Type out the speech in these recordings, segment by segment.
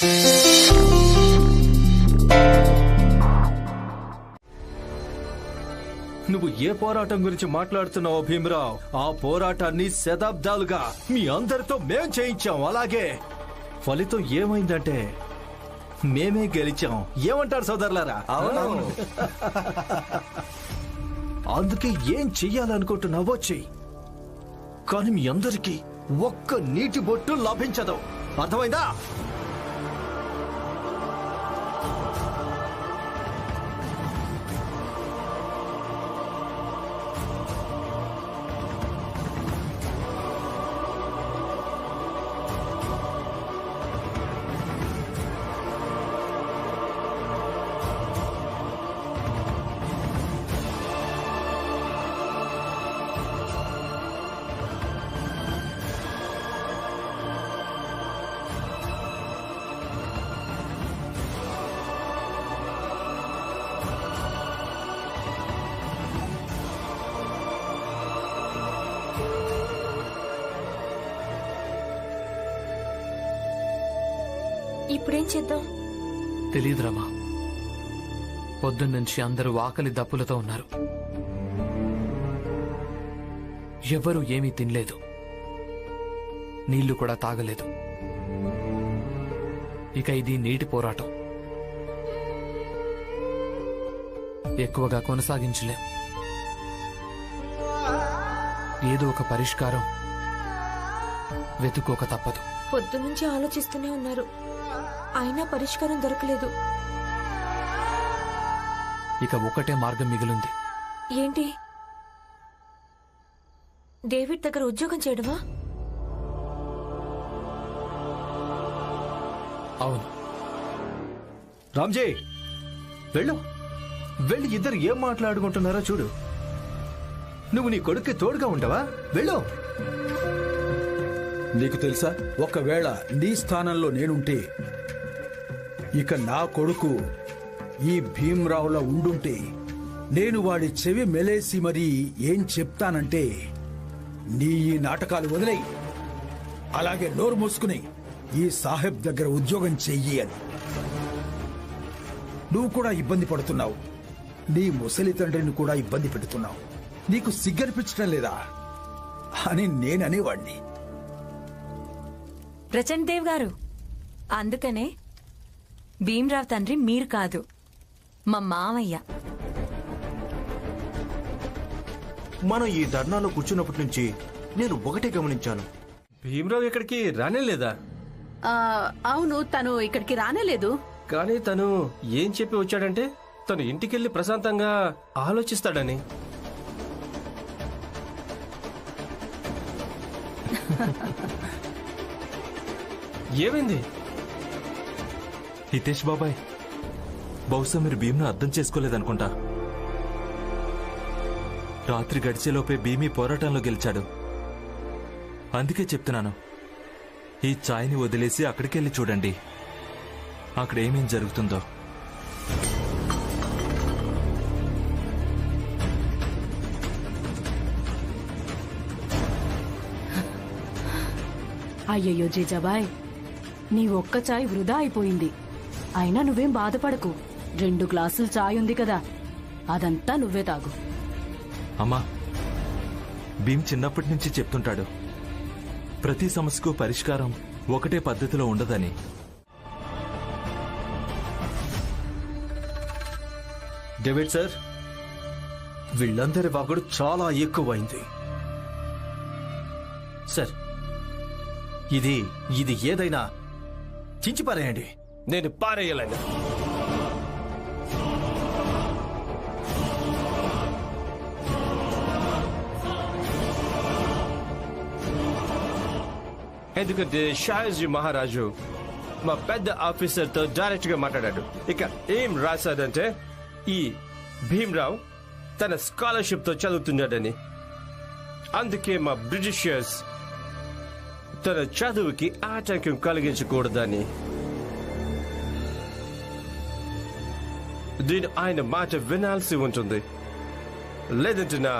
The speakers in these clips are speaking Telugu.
నువ్వు ఏ పోరాటం గురించి మాట్లాడుతున్నావో భీమరావ్, ఆ పోరాటాన్ని శతాబ్దాలుగా మీ అందరితో మేం చేయించాం. అలాగే ఫలితం ఏమైందంటే మేమే గెలిచాం. ఏమంటారు సోదరులారా? అందుకే ఏం చెయ్యాలనుకుంటున్నావో చెయ్యి, కానీ మీ అందరికీ ఒక్క నీటి బొట్టు లభించదు. అర్థమైందా? ఇప్పుడేం చేద్దాం? తెలీదు రమా. పొద్దున్నుంచి అందరూ ఆకలి దప్పులతో ఉన్నారు. ఎవరూ ఏమీ తినలేదు, నీళ్లు కూడా తాగలేదు. ఇక ఇది నీటి పోరాటం. ఎక్కువగా కొనసాగించలేం. ఏదో ఒక పరిష్కారం వెతుక్కోక తప్పదు. పొద్దునుంచి ఆలోచిస్తూనే ఉన్నారు, అయినా పరిష్కారం దొరకలేదు. ఇక ఒకటే మార్గం మిగిలింది. ఏంటి? డేవిడ్ దగ్గర ఉద్యోగం చేయడమా? అవును. రామ్జీ, వెళ్ళు. వెళ్ళి ఇద్దరు ఏం మాట్లాడుకుంటున్నారో చూడు. నువ్వు నీ కొడుక్కి తోడుగా ఉంటావా? వెళ్ళు. నీకు తెలుసా, ఒకవేళ నీ స్థానంలో నేనుంటే, ఇక నా కొడుకు ఈ భీమ్రావులా ఉండుంటే, నేను వాడి చెవి మెలేసి మరీ ఏం చెప్తానంటే, నీ ఈ నాటకాలు వదిలేయి, అలాగే నోరు మూసుకుని ఈ సాహెబ్ దగ్గర ఉద్యోగం చెయ్యి అని. నువ్వు కూడా ఇబ్బంది పడుతున్నావు, నీ ముసలి తండ్రిని కూడా ఇబ్బంది పెడుతున్నావు. నీకు సిగ్గనిపించడం లేదా అని నేననేవాణ్ణి. ప్రచండ్ దేవ్ గారు, అందుకనే భీమ్రావ్ తండ్రి మీరు కాదు, మా మామయ్య. మనం ఈ ధర్నాలో కూర్చున్నప్పటి నుంచి నేను ఒకటే గమనించాను, భీమరావు ఇక్కడికి రానేలేదా? అవును, తను ఇక్కడికి రానేలేదు. కానీ తను ఏం చెప్పి వచ్చాడంటే, తను ఇంటికెళ్లి ప్రశాంతంగా ఆలోచిస్తాడని. ఏమైంది? హితేష్ బాబాయ్, బహుశా మీరు భీమ్ను అర్థం చేసుకోలేదనుకుంటా. రాత్రి గడిచేలోపే భీమి పోరాటంలో గెలిచాడు. అందుకే చెప్తున్నాను, ఈ ఛాయ్ని వదిలేసి అక్కడికెళ్ళి చూడండి, అక్కడ ఏమేం జరుగుతుందో. అయ్యయ్యో జీజాబాయ్, నీ ఒక్క చాయ్ వృధా అయిపోయింది. అయినా నువ్వేం బాధపడకు, 2 గ్లాసులు చాయ్ ఉంది కదా, అదంతా నువ్వే తాగు. అమ్మా, భీమ్ చిన్నప్పటి నుంచి చెప్తుంటాడు, ప్రతి సమస్యకు పరిష్కారం ఒకటే పద్ధతిలో ఉండదని. డేవిడ్ సార్, వీళ్ళందరి వాగుడు చాలా ఎక్కువైంది సార్. ఇది ఏదైనా చించి పారేయండి. నేను పారేయలేను. ఎందుకంటే షాయజీ మహారాజు మా పెద్ద ఆఫీసర్తో డైరెక్ట్ గా మాట్లాడాడు. ఇక ఏం రాశాడంటే, ఈ భీమ్రావ్ తన స్కాలర్షిప్ తో చదువుతున్నాడని. అందుకే మా బ్రిటిషర్స్ తన చదువుకి ఆటంకం కలిగించకూడదని. దీని ఆయన మాట వినాల్సి ఉంటుంది, లేదంటే నా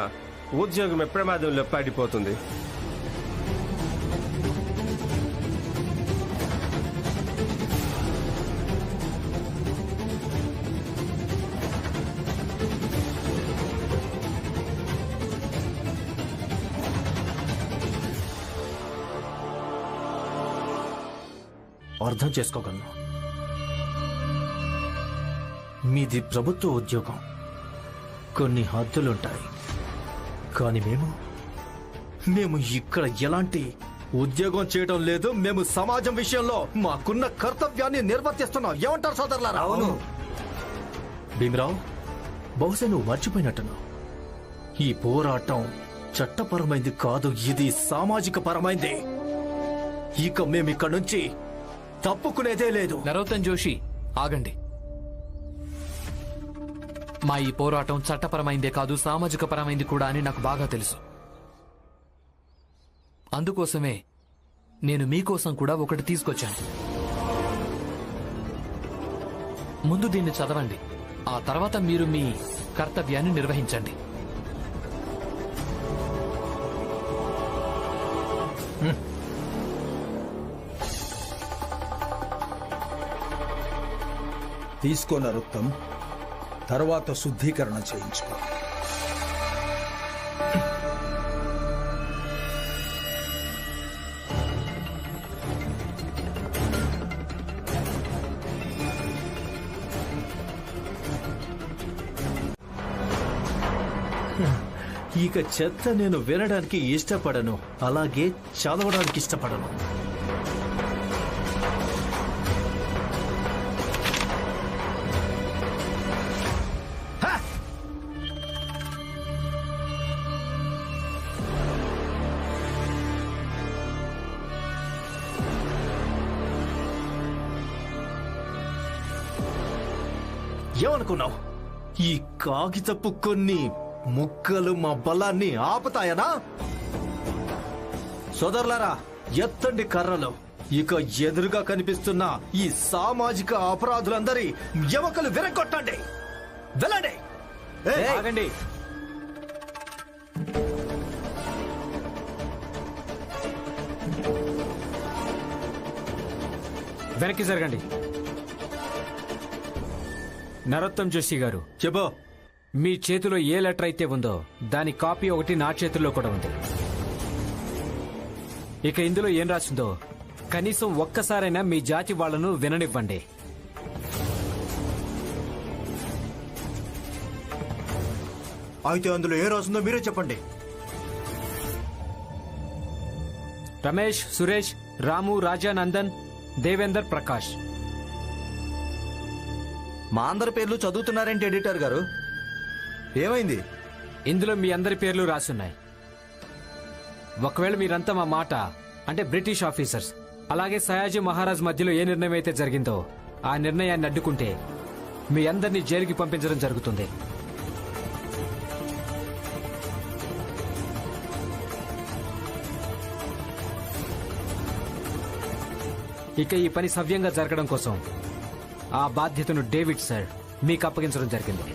ఉద్యోగమే ప్రమాదంలో పడిపోతుంది. అర్థం చేసుకోగలను. మీది ప్రభుత్వ ఉద్యోగం, కొన్ని హద్దులుంటాయి. కానీ మేము ఇక్కడ ఎలాంటి ఉద్యోగం చేయడం లేదు. మేము సమాజం విషయంలో మాకున్న కర్తవ్యాన్ని నిర్వర్తిస్తున్నాం. ఏమంటారు సోదరులారా? అవును భీమరావు, బహుశా నువ్వు మర్చిపోయినట్టున్నావు. ఈ పోరాటం చట్టపరమైంది కాదు, ఇది సామాజిక పరమైంది. ఇక మేమిక్కడి నుంచి తప్పుకునేదే లేదు. నరోత్తమ్ జోషి, ఆగండి. మా ఈ పోరాటం చట్టపరమైందే కాదు, సామాజిక పరమైంది కూడా అని నాకు బాగా తెలుసు. అందుకోసమే నేను మీకోసం కూడా ఒకటి తీసుకొచ్చాను. ముందు దీన్ని చదవండి, ఆ తర్వాత మీరు మీ కర్తవ్యాన్ని నిర్వహించండి. తీసుకో నరోత్తమ్, తర్వాత శుద్ధీకరణ చేయించుకో. ఇక చెత్త నేను వినడానికి ఇష్టపడను, అలాగే చదవడానికి ఇష్టపడను. ఏమనుకున్నావు? ఈ కాగితపు కొన్ని ముక్కలు మా బలాన్ని ఆపుతాయనా? సోదరులారా, ఎత్తండి కర్రలు. ఇక ఎదురుగా కనిపిస్తున్న ఈ సామాజిక అపరాధులందరి ఎముకలు విరగొట్టండి. వెళ్ళండి. ఆగండి. వెనక్కి జరగండి. నరోత్తమ్ జోషి గారు, చెప్పు. మీ చేతిలో ఏ లెటర్ అయితే ఉందో దాని కాపీ ఒకటి నా చేతుల్లో కూడా ఉంది. ఇక ఇందులో ఏం రాసిందో కనీసం ఒక్కసారైనా మీ జాతి వాళ్లను విననివ్వండి. అయితే అందులో ఏ రాసిందో మీరే చెప్పండి. రమేష్, సురేష్, రాము, రాజా, నందన్, దేవేందర్, ప్రకాష్. మా అందరి పేర్లు చదువుతున్నారేంటి ఎడిటర్ గారు? ఏమైంది? ఇందులో మీ అందరి పేర్లు రాసున్నాయి. ఒకవేళ మీరంతా మా మాట అంటే బ్రిటిష్ ఆఫీసర్స్ అలాగే సయాజీ మహారాజ్ మధ్యలో ఏ నిర్ణయం అయితే జరిగిందో ఆ నిర్ణయాన్ని అడ్డుకుంటే మీ అందరినీ జైలుకి పంపించడం జరుగుతుంది. ఇక ఈ పని సవ్యంగా జరగడం కోసం ఆ బాధ్యతను డేవిడ్ సార్ మీకు అప్పగించడం జరిగింది.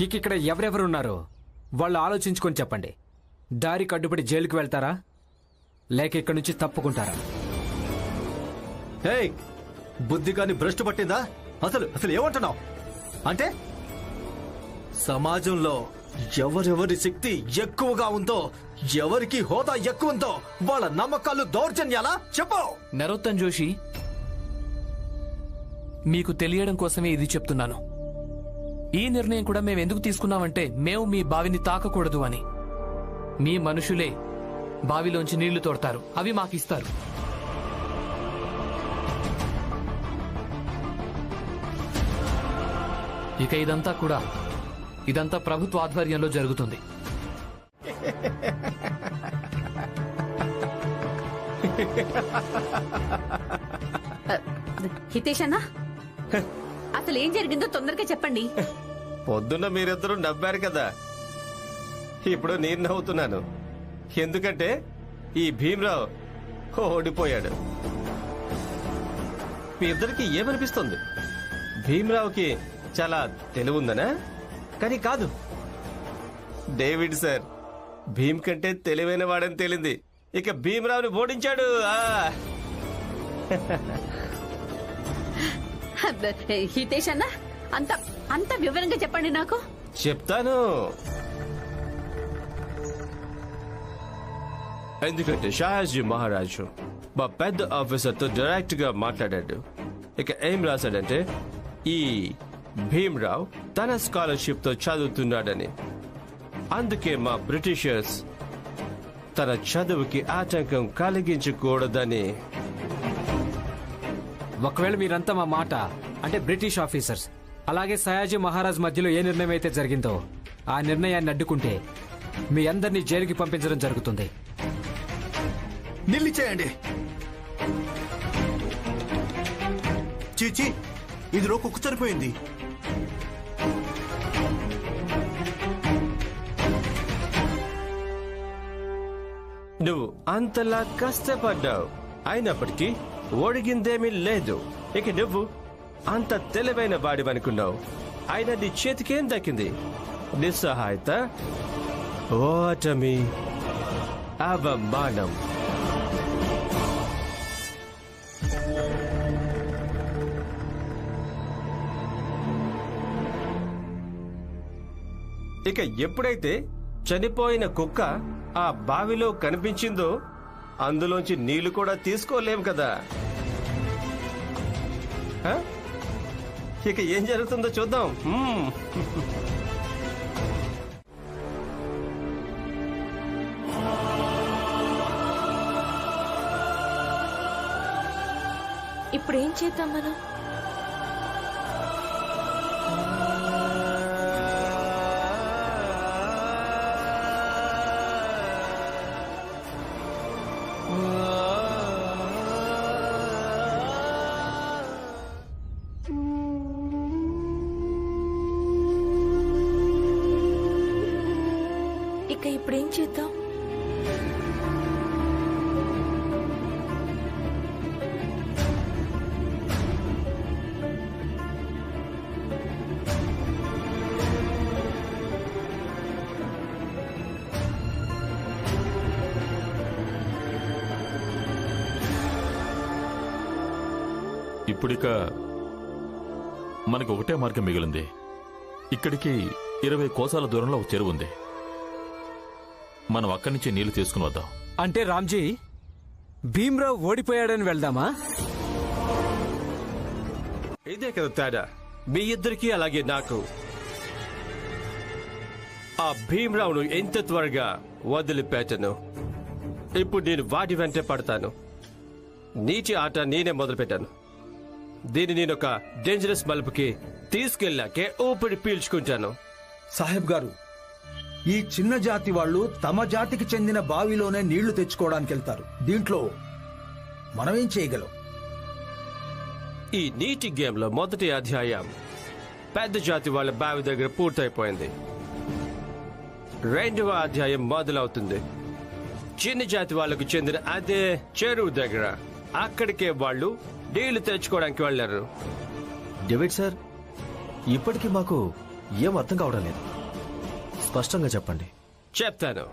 ఇక ఇక్కడ ఎవరెవరున్నారో వాళ్ళు ఆలోచించుకొని చెప్పండి. దారి కడ్డుపడి జైలుకి వెళ్తారా లేక ఇక్కడి నుంచి తప్పుకుంటారా? హే, బుద్ధి కాని భ్రష్టు పట్టిందా? అసలు ఏమంటున్నావు? అంటే సమాజంలో ఎవరెవరి శక్తి ఎక్కువగా ఉందో, ఎవరికి హోదా ఎక్కువ ఉందో వాళ్ళ నమ్మకాలు దౌర్జన్యాలా? చెప్పు. నరోత్తమ్ జోషి, మీకు తెలియడం కోసమే ఇది చెప్తున్నాను. ఈ నిర్ణయం కూడా మేము ఎందుకు తీసుకున్నామంటే మేము మీ బావిని తాకకూడదు అని. మీ మనుషులే బావిలోంచి నీళ్లు తోడతారు, అవి మాకిస్తారు. ఇక ఇదంతా ప్రభుత్వ ఆధ్వర్యంలో జరుగుతుంది. హితేష్ అన్నా, అసలు ఏం జరిగిందో తొందరగా చెప్పండి. పొద్దున్న మీరిద్దరూ నవ్వారు కదా, ఇప్పుడు నేను నవ్వుతున్నాను. ఎందుకంటే ఈ భీమరావు ఓడిపోయాడు. మీ ఇద్దరికి ఏమనిపిస్తుంది? భీమరావుకి చాలా తెలివుందనా? కానీ కాదు, డేవిడ్ సార్ భీమ్ కంటే తెలివైన వాడని తేలింది. ఇక భీమరావుని ఓడించాడు. హితేష్ అన్న, అంత వివరంగా చెప్పండి నాకు. చెప్తాను. ఎందుకంటే షాహాజీ మహారాజు మా పెద్ద ఆఫీసర్తో డైరెక్ట్ గా మాట్లాడాడు. ఇక ఏం రాశాడంటే ఈ భీమ్రావ్ తన స్కాలర్షిప్ తో చదువుతున్నాడని. అందుకే మా బ్రిటిషర్స్ తన చదువుకి ఆటంకం కలిగించకూడదని. ఒకవేళ మీరంతా మా మాట అంటే బ్రిటిష్ ఆఫీసర్స్ అలాగే సయాజీ మహారాజ్ మధ్యలో ఏ నిర్ణయం అయితే జరిగిందో ఆ నిర్ణయాన్ని అడ్డుకుంటే మీ అందరినీ జైలుకి పంపించడం జరుగుతుంది. నిలిచేయండి. చీచి, ఇదిలో కుక్క చనిపోయింది. నువ్వు అంతలా కష్టపడ్డావు, అయినప్పటికీ ఒడిగిందేమీ లేదు. ఇక నువ్వు అంత తెలివైన వాడివనుకున్నావు, అయినా నీ చేతికేం దక్కింది? నిస్సహాయత, ఓటమి, అవమానం. ఇక ఎప్పుడైతే చనిపోయిన కుక్క ఆ బావిలో కనిపించిందో అందులోంచి నీళ్లు కూడా తీసుకోలేం కదా. హ? ఇక ఏం జరుగుతుందో చూద్దాం. ఇప్పుడు ఏం చేద్దాం మనం? ఇక ఇప్పుడేం చేద్దాం? ఇప్పుడిక మనకు ఒకటే మార్గం మిగిలింది. ఇక్కడికి 20 కోసాల దూరంలో ఒక చెరువు ఉంది. మనం అక్కడి నుంచి నీళ్లు తీసుకుని వద్దాం. అంటే రామ్జీ, భీమ్రావ్ ఓడిపోయాడని వెళ్దామా? ఇదే కదా తేడా మీ ఇద్దరికి అలాగే నాకు. ఆ భీమ్రావును ఎంత త్వరగా వదిలిపెట్టను. ఇప్పుడు నేను వాటి వెంటే పడతాను. నీటి ఆట నేనే మొదలుపెట్టాను. దీన్ని నేను ఒక డేంజరస్ మలుపుకి తీసుకెళ్ళాకే ఊపిరి పీల్చుకుంటాను. సాహెబ్ గారు, ఈ చిన్న జాతి వాళ్ళు తమ జాతికి చెందిన బావిలోనే నీళ్లు తెచ్చుకోవడానికి వెళ్తారు. దీంట్లో మనమేం చేయగలం? ఈ నీటి గేమ్లో మొదటి అధ్యాయం పెద్ద జాతి వాళ్ళ బావి దగ్గర పూర్తయిపోయింది. రెండవ అధ్యాయం మొదలవుతుంది చిన్న జాతి వాళ్లకు చెందిన అదే చెరువు దగ్గర. అక్కడికే వాళ్ళు నీళ్లు తెచ్చుకోవడానికి వెళ్లారు. డేవిడ్ సార్, ఇప్పటికీ మాకు ఏం అర్థం కావడం లేదు. స్పష్టంగా చెప్పండి. చెప్తాను.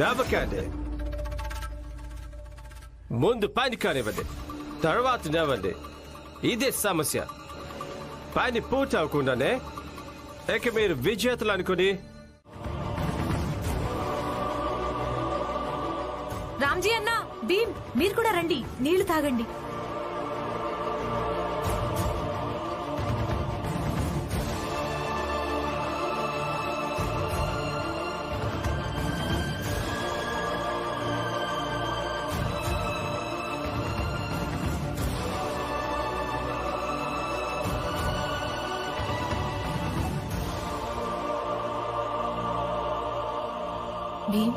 నవ్వకండి. ముందు పని కానివ్వండి, తర్వాత నవ్వండి. ఇదే సమస్య. పని పూర్తి అవ్వకుండానే ఇక మీరు విజేతలు అనుకుని. రామ్జీ అన్న, భీమ్, మీరు కూడా రండి, నీళ్లు తాగండి. భీమ్,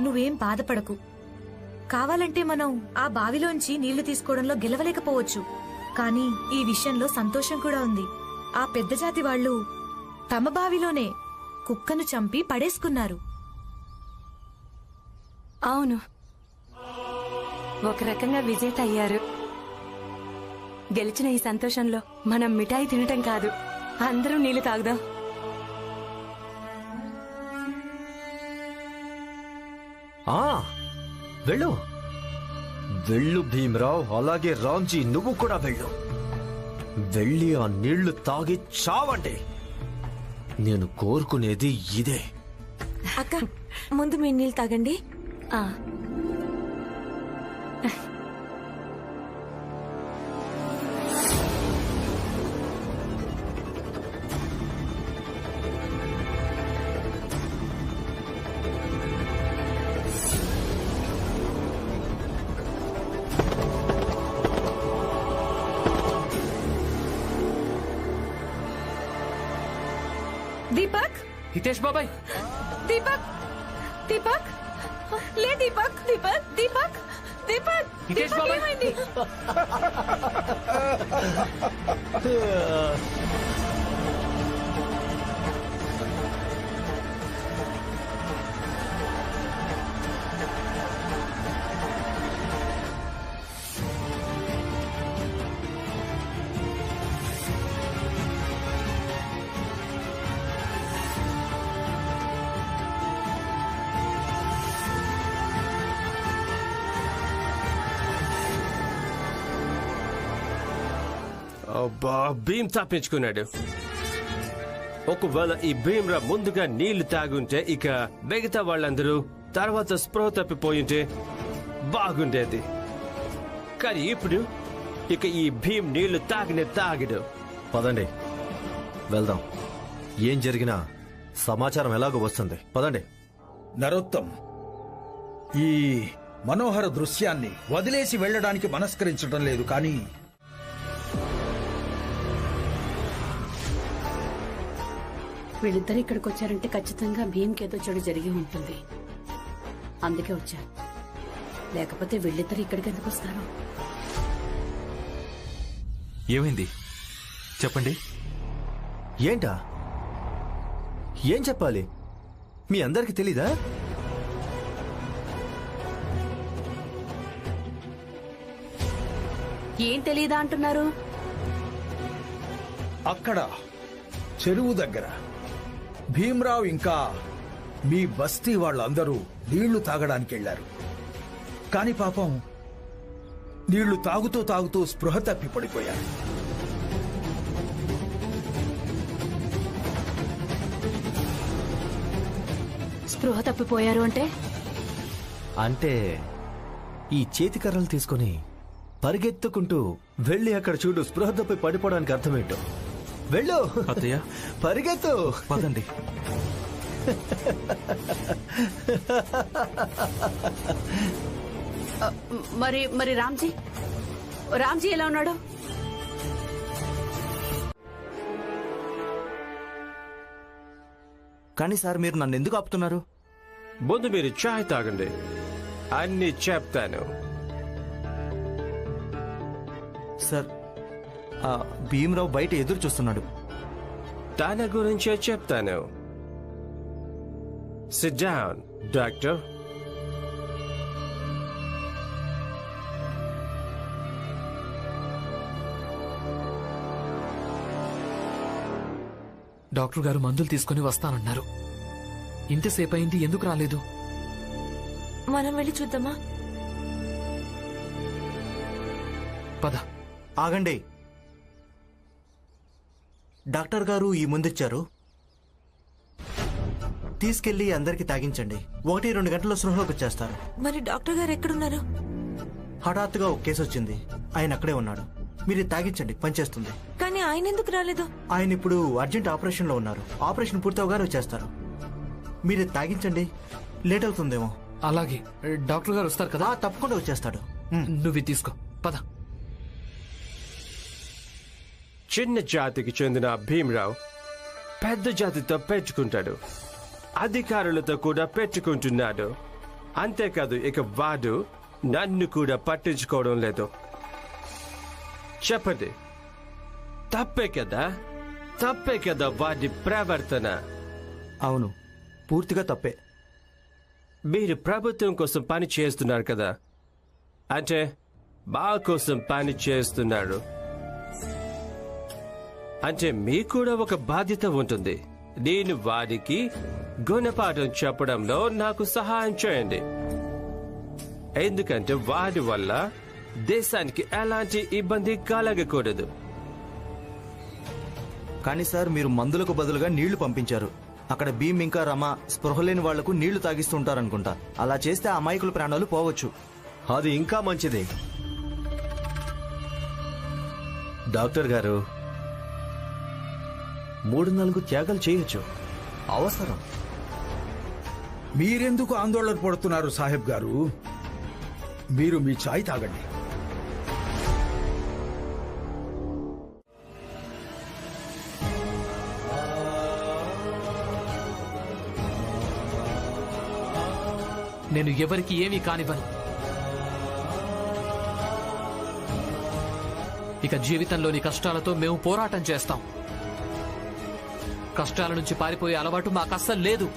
నువ్వేం బాధపడకు. కావాలంటే మనం ఆ బావిలోంచి నీళ్లు తీసుకోవడంలో గెలవలేకపోవచ్చు, కానీ ఈ విషయంలో సంతోషం కూడా ఉంది. ఆ పెద్ద జాతి వాళ్ళు తమ బావిలోనే కుక్కను చంపి పడేసుకున్నారు. అవును, ఒక రకంగా విజేత అయ్యారు. గెలిచిన ఈ సంతోషంలో మనం మిఠాయి తినటం కాదు, అందరం నీళ్లు తాగుదాం. ఆ వెళ్ళు వెళ్ళు భీమరావ్, అలాగే రామ్జీ నువ్వు కూడా వెళ్ళు. వెళ్ళి ఆ నీళ్లు తాగి చావండి. నేను కోరుకునేది ఇదే. అక్క ముందు మీ నీళ్ళు తాగండి. ఆ దీపక్, హితేష్ బాబాయ్, దీపక్, దీపక్, లే దీపక్, దీపక్, దీపక్, దీపక్, హితేష్ దీపక్ బాబాయ్. ఏమైంది? అబ్బా, భీమ్ తప్పించుకున్నాడు. ఒకవేళ ఈ భీమ్రా ముందుగా నీళ్లు తాగుంటే ఇక మిగతా వాళ్ళందరూ తర్వాత స్పృహ తప్పిపోయింటే బాగుండేది. కానీ ఇప్పుడు ఇక ఈ భీమ్ నీళ్లు తాగడు. పదండి వెళ్దాం. ఏం జరిగినా సమాచారం ఎలాగో వస్తుంది. పదండి. నరోత్తం, ఈ మనోహర దృశ్యాన్ని వదిలేసి వెళ్ళడానికి మనస్కరించడం లేదు, కానీ వీళ్ళిద్దరు ఇక్కడికి వచ్చారంటే ఖచ్చితంగా భీమ్కేదో చెడు జరిగి ఉంటుంది. అందుకే వచ్చారు. లేకపోతే వీళ్ళిద్దరు ఇక్కడికి ఎందుకు వస్తారు? ఏమైంది చెప్పండి. ఏంటా? ఏం చెప్పాలి? మీ అందరికి తెలీదా? ఏం తెలియదా అంటున్నారు? అక్కడ చెరువు దగ్గర భీమ్రావ్ ఇంకా మీ బస్తీ వాళ్ళందరూ నీళ్లు తాగడానికి వెళ్లారు. కాని పాపం నీళ్లు తాగుతూ తాగుతూ స్పృహ తప్పి పడిపోయారు. స్పృహ తప్పిపోయారు అంటే? అంటే ఈ చేతికర్రలు తీసుకుని పరిగెత్తుకుంటూ వెళ్ళి అక్కడ చూడు, స్పృహ తప్పి పడిపోవడానికి అర్థమేంటో. వెళ్ళు అత్తయ్య, పరిగెత్తు. పదండి. మరి మరి రామ్జీ రామ్జీ ఎలా ఉన్నాడు? కానీ సార్, మీరు నన్ను ఎందుకు ఆపుతున్నారు? ముందు మీరు చాయ్ తాగండి, అన్ని చెప్తాను. సార్, భీమరావు బయట ఎదురు చూస్తున్నాడు. తన గురించే చెప్తాను. SIT down doctor. డాక్టర్ గారు మందులు తీసుకుని వస్తానన్నారు. ఇంతసేపు అయింది, ఎందుకు రాలేదు? మనం వెళ్ళి చూద్దామా? పద. ఆగండి. డాక్టర్ గారు ఈ ముందిచ్చారు, తీసుకెళ్లి అందరికి తాగించండి. 1-2 గంటల్లో స్పృహలోకి వచ్చేస్తారు. మరి డాక్టర్ గారు ఎక్కడున్నారు? హఠాత్తుగా ఒక కేసు వచ్చింది, ఆయన అక్కడే ఉన్నాడు. మీరు తాగించండి, పనిచేస్తుంది. కానీ ఆయన ఎందుకు రాలేదు? ఆయన ఇప్పుడు అర్జెంట్ ఆపరేషన్ లో ఉన్నారు. ఆపరేషన్ పూర్తవగానే వచ్చేస్తారు. మీరు తాగించండి, లేట్ అవుతుందేమో. అలాగే, డాక్టర్ గారు వస్తారు కదా? తప్పకుండా వచ్చేస్తాడు. నువ్వు తీసుకో, పద. చిన్న జాతికి చెందిన భీమ్రావ్ పెద్ద జాతితో పెట్టుకుంటాడు, అధికారులతో కూడా పెట్టుకుంటున్నాడు. అంతేకాదు, ఇక వాడు నన్ను కూడా పట్టించుకోవడం లేదు. చెప్పండి, తప్పే కదా? తప్పే కదా వాడి ప్రవర్తన? అవును, పూర్తిగా తప్పే. మీరు ప్రభుత్వం కోసం పని చేస్తున్నారు కదా, అంటే మా కోసం పని చేస్తున్నారు. అంటే మీకు కూడా ఒక బాధ్యత ఉంటుంది. నేను వాడికి గుణపాఠం చెప్పడంలో నాకు సహాయం చేయండి. ఎందుకంటే వాడి వల్ల దేశానికి ఎలాంటి ఇబ్బంది కలగకూడదు. కానీ సార్, మీరు మందులకు బదులుగా నీళ్లు పంపించారు. అక్కడ భీమ్ ఇంకా రమ స్పృహ లేని వాళ్లకు నీళ్లు తాగిస్తుంటారనుకుంటా. అలా చేస్తే ఆ అమాయకుల ప్రాణాలు పోవచ్చు. అది ఇంకా మంచిది. డాక్టర్ గారు, 3-4 త్యాగాలు చేయొచ్చు. అవసరం. మీరెందుకు ఆందోళన పడుతున్నారు సాహెబ్ గారు? మీరు మీ చాయ్ తాగండి. నేను ఎవరికి ఏమీ కానివ్వను. ఇక జీవితంలోని కష్టాలతో మేము పోరాటం చేస్తాం. కష్టాల నుంచి పారిపోయే అలవాటు మాకు అస్సలు లేదు.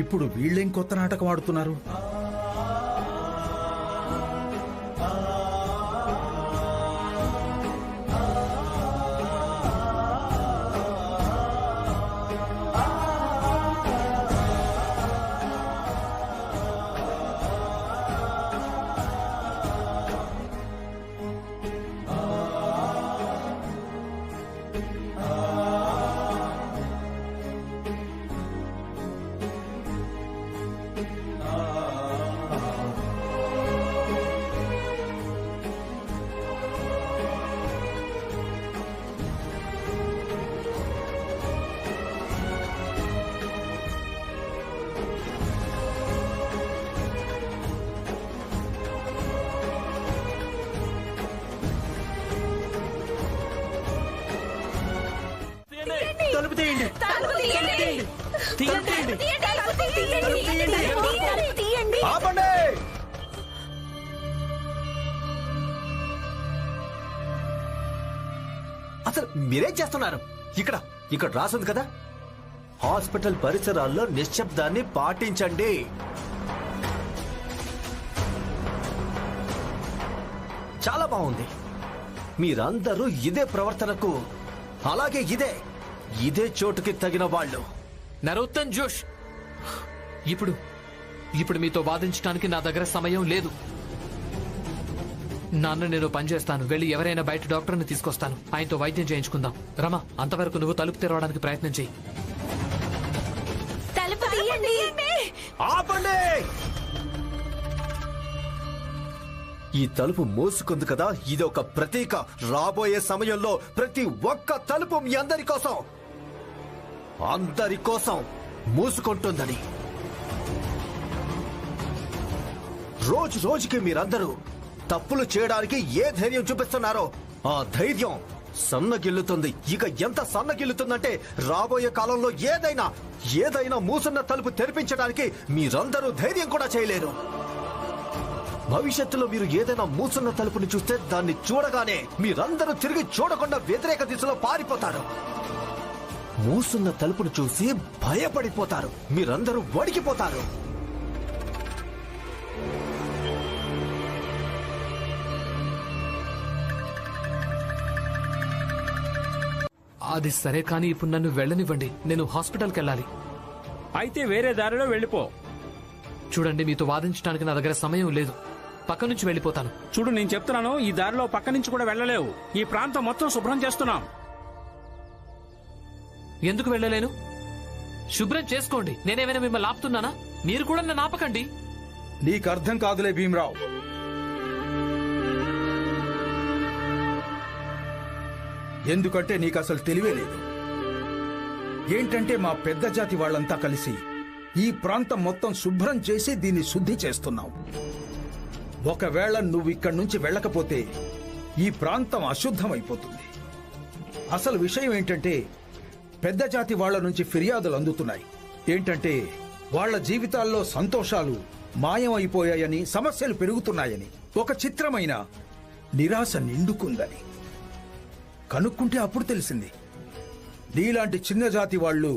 ఇప్పుడు వీళ్ళేం కొత్త నాటకం ఆడుతున్నారు? తలుపు తీయండి. ఆపండి! అసలు మీరేం చేస్తున్నారు? ఇక్కడ రాసింది కదా, హాస్పిటల్ పరిసరాల్లో నిశ్శబ్దాన్ని పాటించండి. చాలా బాగుంది. మీరందరూ ఇదే ప్రవర్తనకు, అలాగే ఇదే చోటుకి తగిన వాళ్ళు. నరోత్తమ్ జోష్, ఇప్పుడు మీతో వాదించడానికి నా దగ్గర సమయం లేదు. నాన్న, నేను పనిచేస్తాను. వెళ్ళి ఎవరైనా బయట డాక్టర్ని తీసుకొస్తాను. ఆయనతో వైద్యం చేయించుకుందాం. రమ, అంతవరకు నువ్వు తలుపు తెరవడానికి ప్రయత్నం చేయి. ఆపండి! ఈ తలుపు మోసుకుంది కదా, ఇది ఒక ప్రతీక. రాబోయే సమయంలో ప్రతి ఒక్క తలుపు మీ అందరి కోసం మూసుకుంటుందని. రోజు రోజుకి మీరందరూ తప్పులు చేయడానికి ఏ ధైర్యం చూపిస్తున్నారో ఆ ధైర్యం సన్నగిల్లుతుంది. ఇక ఎంత సన్నగిల్లుతుందంటే రాబోయే కాలంలో ఏదైనా మూసున్న తలుపు తెరిపించడానికి మీరందరూ ధైర్యం కూడా చేయలేరు. భవిష్యత్తులో మీరు ఏదైనా మూసున్న తలుపుని చూస్తే దాన్ని చూడగానే మీరందరూ తిరిగి చూడకుండా వ్యతిరేక దిశలో పారిపోతారు. మూసున్న తలుపును చూసి భయపడిపోతారు. మీరందరూ వణికిపోతారు. అది సరే, కానీ ఇప్పుడు నన్ను వెళ్ళనివ్వండి. నేను హాస్పిటల్కి వెళ్ళాలి. అయితే వేరే దారిలో వెళ్ళిపో. చూడండి, మీతో వాదించడానికి నా దగ్గర సమయం లేదు. పక్క నుంచి వెళ్ళిపోతాను. చూడు, నేను చెప్తున్నాను, ఈ దారిలో పక్క నుంచి కూడా వెళ్ళలేవు. ఈ ప్రాంతం మొత్తం శుభ్రం చేస్తున్నాం. ఎందుకు వెళ్ళలేను? శుభ్రం చేసుకోండి. నేనేమైనా మిమ్మల్ని ఆపుతున్నానా? మీరు కూడా నన్ను ఆపకండి. నీకు అర్థం కాదులే భీమరావు. ఎందుకంటే నీకు అసలు తెలివే లేదు. ఏంటంటే మా పెద్ద జాతి వాళ్ళంతా కలిసి ఈ ప్రాంతం మొత్తం శుభ్రం చేసి దీన్ని శుద్ధి చేస్తున్నాం. ఒకవేళ నువ్వు ఇక్కడి నుంచి వెళ్ళకపోతే ఈ ప్రాంతం అశుద్ధమైపోతుంది. అసలు విషయం ఏంటంటే పెద్ద జాతి వాళ్ళ నుంచి ఫిర్యాదులు అందుతున్నాయి. ఏంటంటే వాళ్ళ జీవితాల్లో సంతోషాలు మాయమైపోయాయని, సమస్యలు పెరుగుతున్నాయని, ఒక చిత్రమైన నిరాశ నిండుకుందని. కనుక్కుంటే అప్పుడు తెలిసింది నీలాంటి చిన్న జాతి వాళ్ళు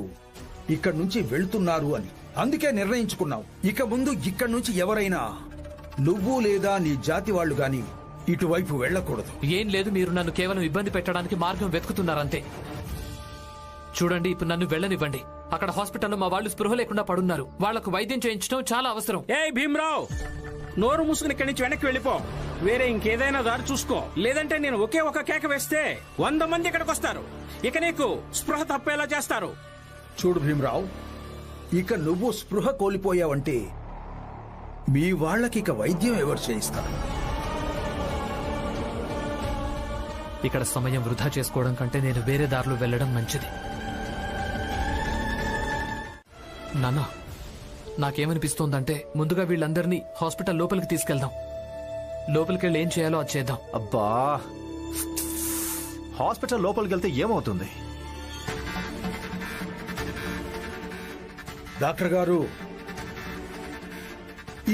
ఇక్కడి నుంచి వెళ్తున్నారు అని. అందుకే నిర్ణయించుకున్నావు, ఇక ముందు ఇక్కడి నుంచి ఎవరైనా నువ్వు లేదా నీ జాతి వాళ్ళు గాని ఇటువైపు వెళ్ళకూడదు. ఏం లేదు, మీరు నన్ను కేవలం ఇబ్బంది పెట్టడానికి మార్గం వెతుకుతున్నారంతే. చూడండి, ఇప్పుడు నన్ను వెళ్ళనివ్వండి. అక్కడ హాస్పిటల్లో మా వాళ్ళు స్పృహ లేకుండా పడున్నారు. వాళ్లకు వైద్యం చేయించడం చాలా అవసరం. ఏ భీమరావు, నోరు మూసుకుని ఇక్కడి నుంచి వెనక్కి వెళ్ళిపో. వేరే ఇంకేదైనా దారి చూసుకో. లేదంటే నేను ఒకే ఒక కేక వేస్తే 100 మంది ఇక్కడికి వస్తారు. ఇక నీకు స్పృహ తప్పేలా చేస్తారు. చూడు భీమరావు, ఇక నువ్వు స్పృహ కోల్పోయావంటే మీ వాళ్ళకి ఇక వైద్యం ఎవరు చేయిస్తారు? ఇక్కడ సమయం వృధా చేసుకోవడం కంటే నేను వేరే దారిలో వెళ్లడం మంచిది. నాన్న, నాకేమనిపిస్తోందంటే ముందుగా వీళ్ళందరినీ హాస్పిటల్ లోపలికి తీసుకెళ్దాం. లోపలికి వెళ్ళి ఏం చేయాలో అది చేద్దాం. అబ్బా, హాస్పిటల్ లోపలికి వెళ్తే ఏమవుతుంది? డాక్టర్ గారు,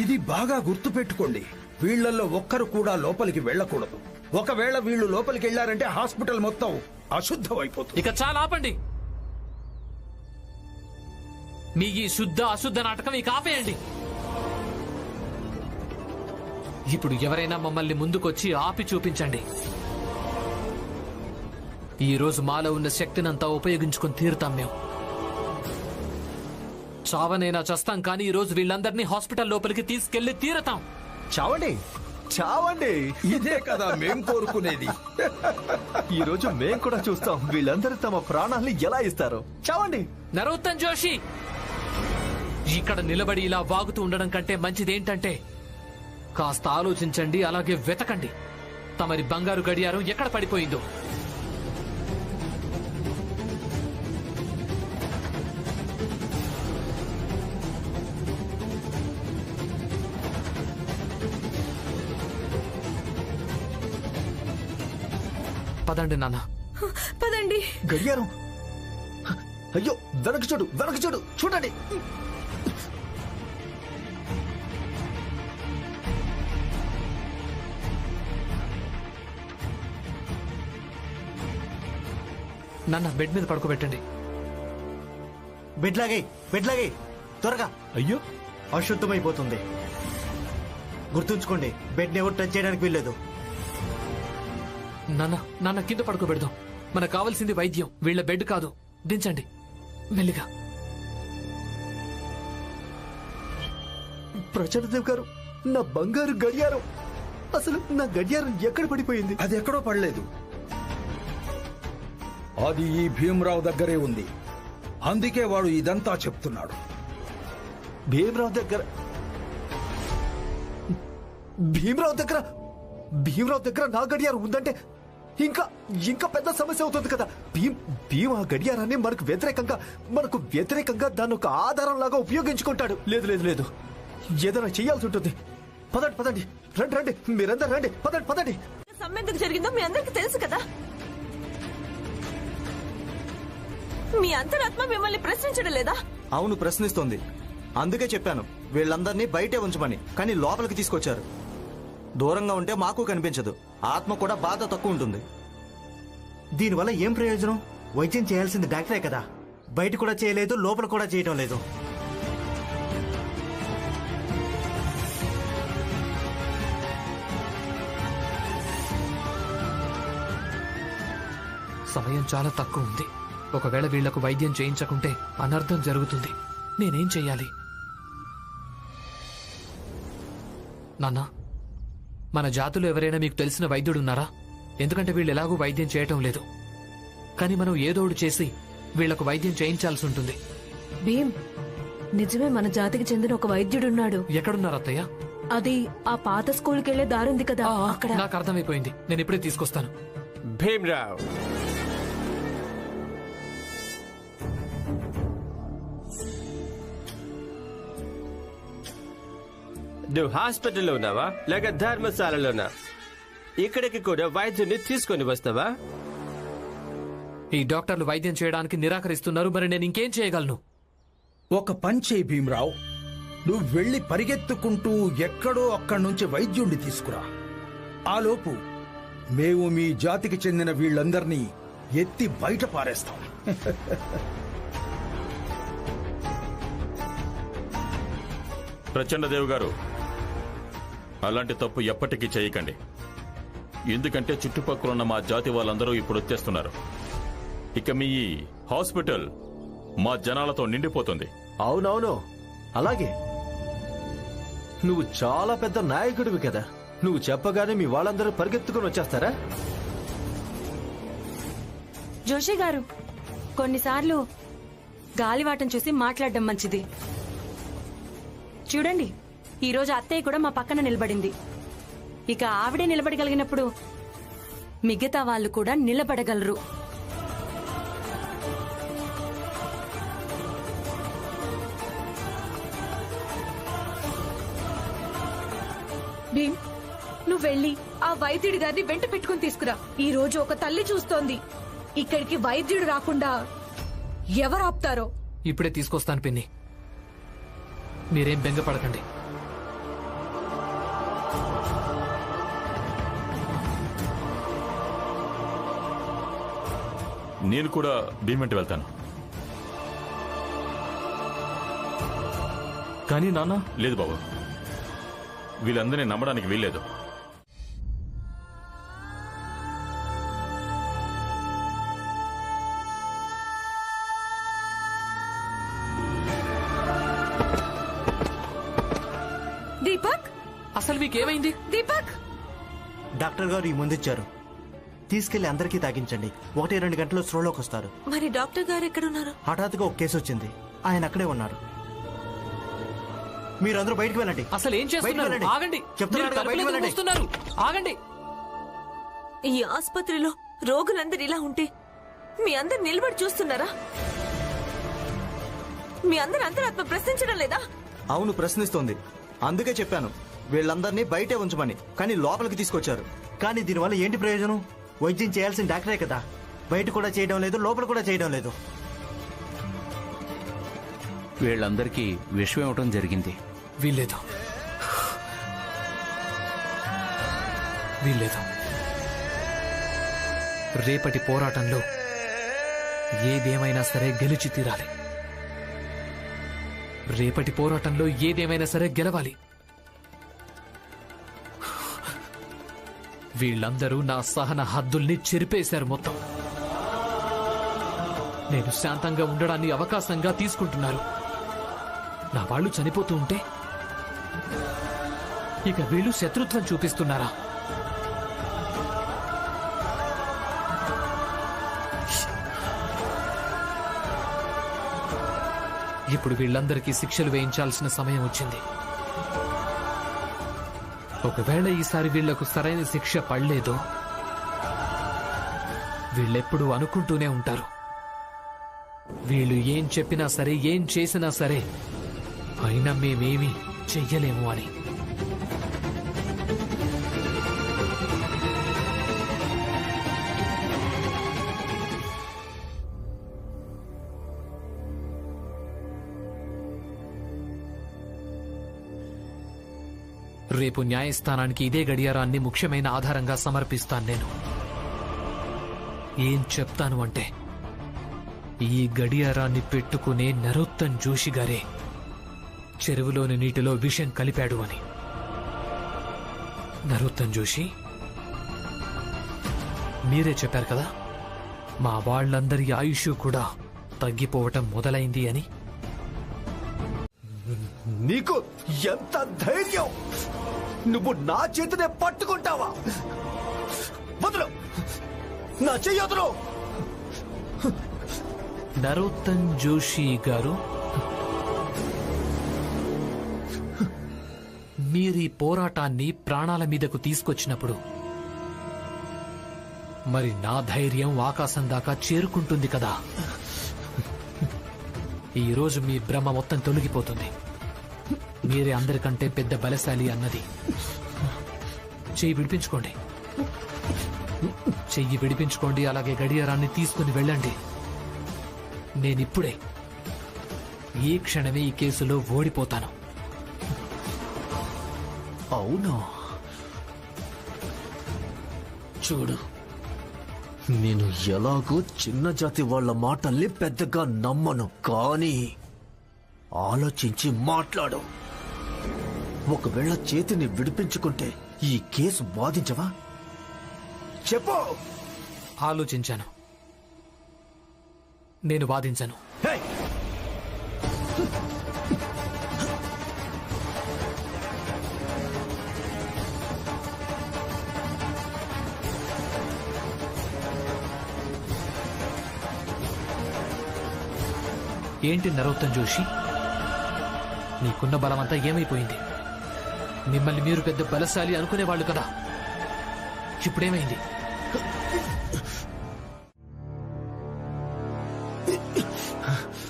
ఇది బాగా గుర్తుపెట్టుకోండి. వీళ్లలో ఒక్కరు కూడా లోపలికి వెళ్ళకూడదు. ఒకవేళ వీళ్ళు లోపలికి వెళ్లారంటే హాస్పిటల్ మొత్తం అశుద్ధమైపోతుంది. ఇక చాలా ఆపండి. మీ ఈ శుద్ధ అశుద్ధ నాటకం ఇక ఆపేయండి. ఇప్పుడు ఎవరైనా మమ్మల్ని ముందుకొచ్చి ఆపి చూపించండి. ఈ రోజు మాలో ఉన్న శక్తినంతా ఉపయోగించుకుని తీరుతాం. మేము చావనైనా చస్తాం, కానీ ఈ రోజు వీళ్ళందరినీ హాస్పిటల్ లోపలికి తీసుకెళ్లి తీరతాం. చావండి, చావండి. ఇదే కదా మేం కోరుకునేది. ఈ రోజు మేం కూడా చూస్తాం వీళ్ళందరూ తమ ప్రాణాల్ని ఎలా ఇస్తారో. చావండి. నరోత్తమ్ జోషి, ఇక్కడ నిలబడి ఇలా వాగుతూ ఉండడం కంటే మంచిదేంటంటే కాస్త ఆలోచించండి, అలాగే వెతకండి. తమరి బంగారు గడియారం ఎక్కడ పడిపోయిందో. పదండి నాన్న, పదండి. గడియారం, అయ్యో వెనక్కి చూడు, వెనక్కి చూడు, చూడండి. నాన్న, బెడ్ మీద పడుకోబెట్టండి. బెడ్ లాగే, బెడ్ లాగే, త్వరగా. అయ్యో, అశుద్ధమైపోతుంది. గుర్తుంచుకోండి, బెడ్ ఎవరు టచ్ చేయడానికి వీల్లేదు. నాన్న కింద పడుకోబెడదాం. మనకు కావాల్సింది వైద్యం, వీళ్ళ బెడ్ కాదు. దించండి మెల్లిగా. ప్రచండదేవ్ గారు, నా బంగారు గడియారం, అసలు నా గడియారం ఎక్కడ పడిపోయింది? అది ఎక్కడో పడలేదు, అది ఈ భీమరావు దగ్గరే ఉంది. అందుకే వాడు ఇదంతా చెప్తున్నాడు. భీమరావు దగ్గర నా గడియారం ఉందంటే ఇంకా పెద్ద సమస్య అవుతుంది కదా. భీమ్ ఆ గడియారాన్ని మనకు వ్యతిరేకంగా దాన్ని ఒక ఆధారం లాగా ఉపయోగించుకుంటాడు. లేదు లేదు లేదు, ఏదైనా చేయాల్సి ఉంటుంది. పదండి, రండి, మీరందరూ రండి, పదండి. సమ్మె ఎందుకు జరిగిందో మీ అందరికి తెలుసు కదా. మీ అంతరాత్మ మిమ్మల్ని ప్రశ్నించడం లేదా? అవును, ప్రశ్నిస్తోంది. అందుకే చెప్పాను వీళ్ళందరినీ బయటే ఉంచమని. కానీ లోపలికి తీసుకొచ్చారు. దూరంగా ఉంటే మాకు కనిపించదు, ఆత్మ కూడా బాధ తక్కువ ఉంటుంది. దీనివల్ల ఏం ప్రయోజనం? వైద్యం చేయాల్సింది డాక్టరే కదా, బయట కూడా చేయలేదు, లోపల కూడా చేయటం లేదు. సమయం చాలా తక్కువ ఉంది. ఒకవేళ వీళ్లకు వైద్యం చేయించకుంటే అనర్థం జరుగుతుంది. నేనేం చెయ్యాలి? నాన్న, మన జాతిలో ఎవరైనా మీకు తెలిసిన వైద్యుడున్నారా? ఎందుకంటే వీళ్ళు ఎలాగూ వైద్యం చేయటం లేదు. కానీ మనం ఏదోడు చేసి వీళ్లకు వైద్యం చేయించాల్సి ఉంటుంది. భీమ్, నిజమే, మన జాతికి చెందిన ఒక వైద్యుడున్నాడు. ఎక్కడున్నారు అత్తయ్య? అది ఆ పాత స్కూల్కి వెళ్లే దారుంది కదా, అక్కడ. నాకు అర్థమైపోయింది, నేను ఇప్పుడే తీసుకొస్తాను. భీమరావ్, నువ్వు హాస్పిటల్లో ఉన్నావా లేక ధర్మశాలలోనా? ఇక్కడికి కూడా వైద్యుని తీసుకొని వస్తావా? ఈ డాక్టర్లు వైద్యం చేయడానికి నిరాకరిస్తున్నారు. మరి నేను ఇంకేం చేయగలను? ఒక పని చేయి భీమరావు, నువ్వు వెళ్ళి పరిగెత్తుకుంటూ ఎక్కడో అక్కడి నుంచి వైద్యుణ్ణి తీసుకురా. ఆలోపు మేము మీ జాతికి చెందిన వీళ్ళందర్నీ ఎత్తి బయట పారేస్తాం. ప్రచండదేవ్ గారు, అలాంటి తప్పు ఎప్పటికీ చేయకండి. ఎందుకంటే చుట్టుపక్కల ఉన్న మా జాతి వాళ్ళందరూ ఇప్పుడు వచ్చేస్తున్నారు. ఇక మీ ఈ హాస్పిటల్ మా జనాలతో నిండిపోతుంది. అవునవును, అలాగే. నువ్వు చాలా పెద్ద నాయకుడివి కదా, నువ్వు చెప్పగానే మీ వాళ్ళందరూ పరిగెత్తుకుని వచ్చేస్తారా? జోషి గారు, కొన్నిసార్లు గాలివాటం చూసి మాట్లాడడం మంచిది. చూడండి, ఈరోజు అత్తయ్య కూడా మా పక్కన నిలబడింది. ఇక ఆవిడే నిలబడగలిగినప్పుడు మిగతా వాళ్ళు కూడా నిలబడగలరు. భీమ్, నువ్వు వెళ్ళి ఆ వైద్యుడి గారిని వెంట పెట్టుకుని తీసుకురా. ఈ రోజు ఒక తల్లి చూస్తోంది. ఇక్కడికి వైద్యుడు రాకుండా ఎవరు ఆపుతారో. ఇప్పుడే తీసుకొస్తాను పిన్ని, మీరేం బెంగపడకండి. నేను కూడా భీమెంట్ వెళ్తాను. కానీ నాన్న, లేదు బాబు, వీళ్ళందరినీ నమ్మడానికి వీల్లేదు. దీపక్, అసలు మీకేమైంది? దీపక్, డాక్టర్ గారు ఈ ముందిచ్చారు, తీసుకెళ్లి అందరికీ తాగించండి. 1-2 గంటల్లో స్లోలోకి వస్తారు. మరి డాక్టర్ గారు ఎక్కడున్నారు? హఠాత్తుగా ఒక కేసు వచ్చింది, ఆయన అక్కడే ఉన్నారు. మీరందరూ బయటకు వెళ్ళండి. అసలు ఏం చేస్తున్నారు? వెళ్ళండి. ఆగండి. చెప్తున్నాను మీరు కదా, తలుపులు బయటకు ఎందుకు వెళ్ళండి. మూస్తున్నారు? ఆగండి. ఈ ఆసుపత్రిలో రోగులందరూ ఇలా ఉంటే మీ అందరు నిలబడి చూస్తున్నారా? మీ అందరు అంతరాత్మ ప్రశ్నించడం లేదా? అవును, ప్రశ్నిస్తోంది. అందుకే చెప్పాను వీళ్ళందరినీ బయటే ఉంచమని. కానీ లోపలికి తీసుకొచ్చారు. కానీ దీనివల్ల ఏంటి ప్రయోజనం? వైద్యం చేయాల్సిన డాక్టరే కదా, బయట కూడా చేయడం లేదు, లోపల కూడా చేయడం లేదు. వీళ్ళందరికీ విషం ఇవ్వటం జరిగింది. వీల్లేదు, వీల్లేదు. రేపటి పోరాటంలో ఏదేమైనా సరే గెలిచి తీరాలి. రేపటి పోరాటంలో ఏదేమైనా సరే గెలవాలి. వీళ్ళందరూ నా సహన హద్దుల్ని చెరిపేశారు మొత్తం. నేను శాంతంగా ఉండడాన్ని అవకాశంగా తీసుకుంటున్నారు. నా వాళ్ళు చనిపోతూ ఉంటే ఇక వీళ్ళు శత్రుత్వం చూపిస్తున్నారా? ఇప్పుడు వీళ్ళందరికీ శిక్షలు వేయించాల్సిన సమయం వచ్చింది. ఒకవేళ ఈసారి వీళ్లకు సరైన శిక్ష పడలేదో వీళ్ళెప్పుడూ అనుకుంటూనే ఉంటారు, వీళ్ళు ఏం చెప్పినా సరే, ఏం చేసినా సరే, అయినా మేమేమీ చెయ్యలేము అని. రేపు న్యాయస్థానానికి ఇదే గడియారాన్ని ముఖ్యమైన ఆధారంగా సమర్పిస్తాను. నేను ఏం చెప్తాను అంటే, ఈ గడియారాన్ని పెట్టుకునే నరోత్తమ్ జోషి గారే చెరువులోని నీటిలో విషం కలిపాడు అని. నరోత్తమ్ జోషి, మీరే చెప్పారు కదా మా వాళ్ళందరి ఆయుష్ కూడా తగ్గిపోవటం మొదలైంది అని. నీకు ఎంత ధైర్యం! నువ్వు నా చేతినే పట్టుకుంటావా? వదలు, నా చెయ్యొదలు. నరోత్తమ్ జోషి గారు, మీరీ పోరాటాన్ని ప్రాణాల మీదకు తీసుకొచ్చినప్పుడు మరి నా ధైర్యం ఆకాశం దాకా చేరుకుంటుంది కదా. ఈరోజు మీ భ్రమ మొత్తం తొలగిపోతుంది. మీరే అందరికంటే పెద్ద బలశాలి అన్నది. చెయ్యి విడిపించుకోండి, చెయ్యి విడిపించుకోండి. అలాగే గడియారాన్ని తీసుకుని వెళ్ళండి. నేనిప్పుడే ఈ క్షణమే ఈ కేసులో ఓడిపోతాను. అవునా? చూడు, నేను ఎలాగో చిన్న జాతి వాళ్ళ మాటల్ని పెద్దగా నమ్మను, కానీ ఆలోచించి మాట్లాడు. ఒకవేళ చేతిని విడిపించుకుంటే ఈ కేసు వాదించవా? చెప్పు. ఆలోచించాను. నేను వాదించను. ఏంటి నరోత్తమ్ జోషి, నీకున్న బలమంతా ఏమైపోయింది? మిమ్మల్ని మీరు పెద్ద బలశాలి అనుకునేవాళ్ళు కదా, ఇప్పుడేమైంది?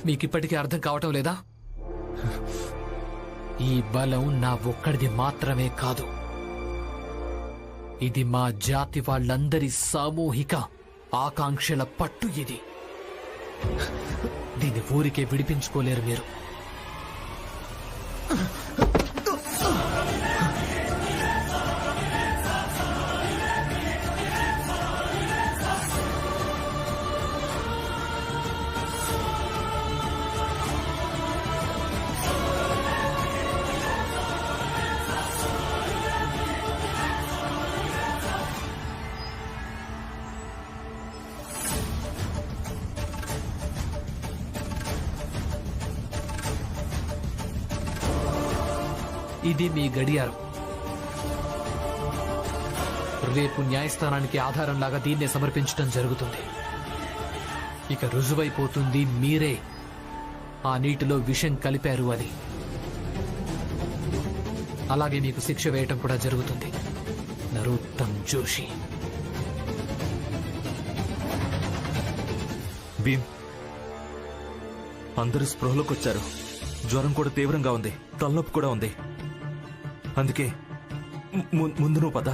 మీకిప్పటికీ అర్థం కావటం లేదా? ఈ బలం నా ఒక్కడిది మాత్రమే కాదు, ఇది మా జాతి వాళ్ళందరి సామూహిక ఆకాంక్షల పట్టు. ఇది దీన్ని ఊరికే విడిపించుకోలేరు మీరు. ఇది మీ గడియారం. రేపు న్యాయస్థానానికి ఆధారంలాగా దీన్నే సమర్పించడం జరుగుతుంది. ఇక రుజువైపోతుంది మీరే ఆ నీటిలో విషం కలిపారు అని. అలాగే మీకు శిక్ష వేయటం కూడా జరుగుతుంది, నరోత్తమ్ జోషి. భీమ్, అందరూ స్పృహలోకి వచ్చారు. జ్వరం కూడా తీవ్రంగా ఉంది, తలనొప్పి కూడా ఉంది. అందుకే ముందు నువ్వు పద.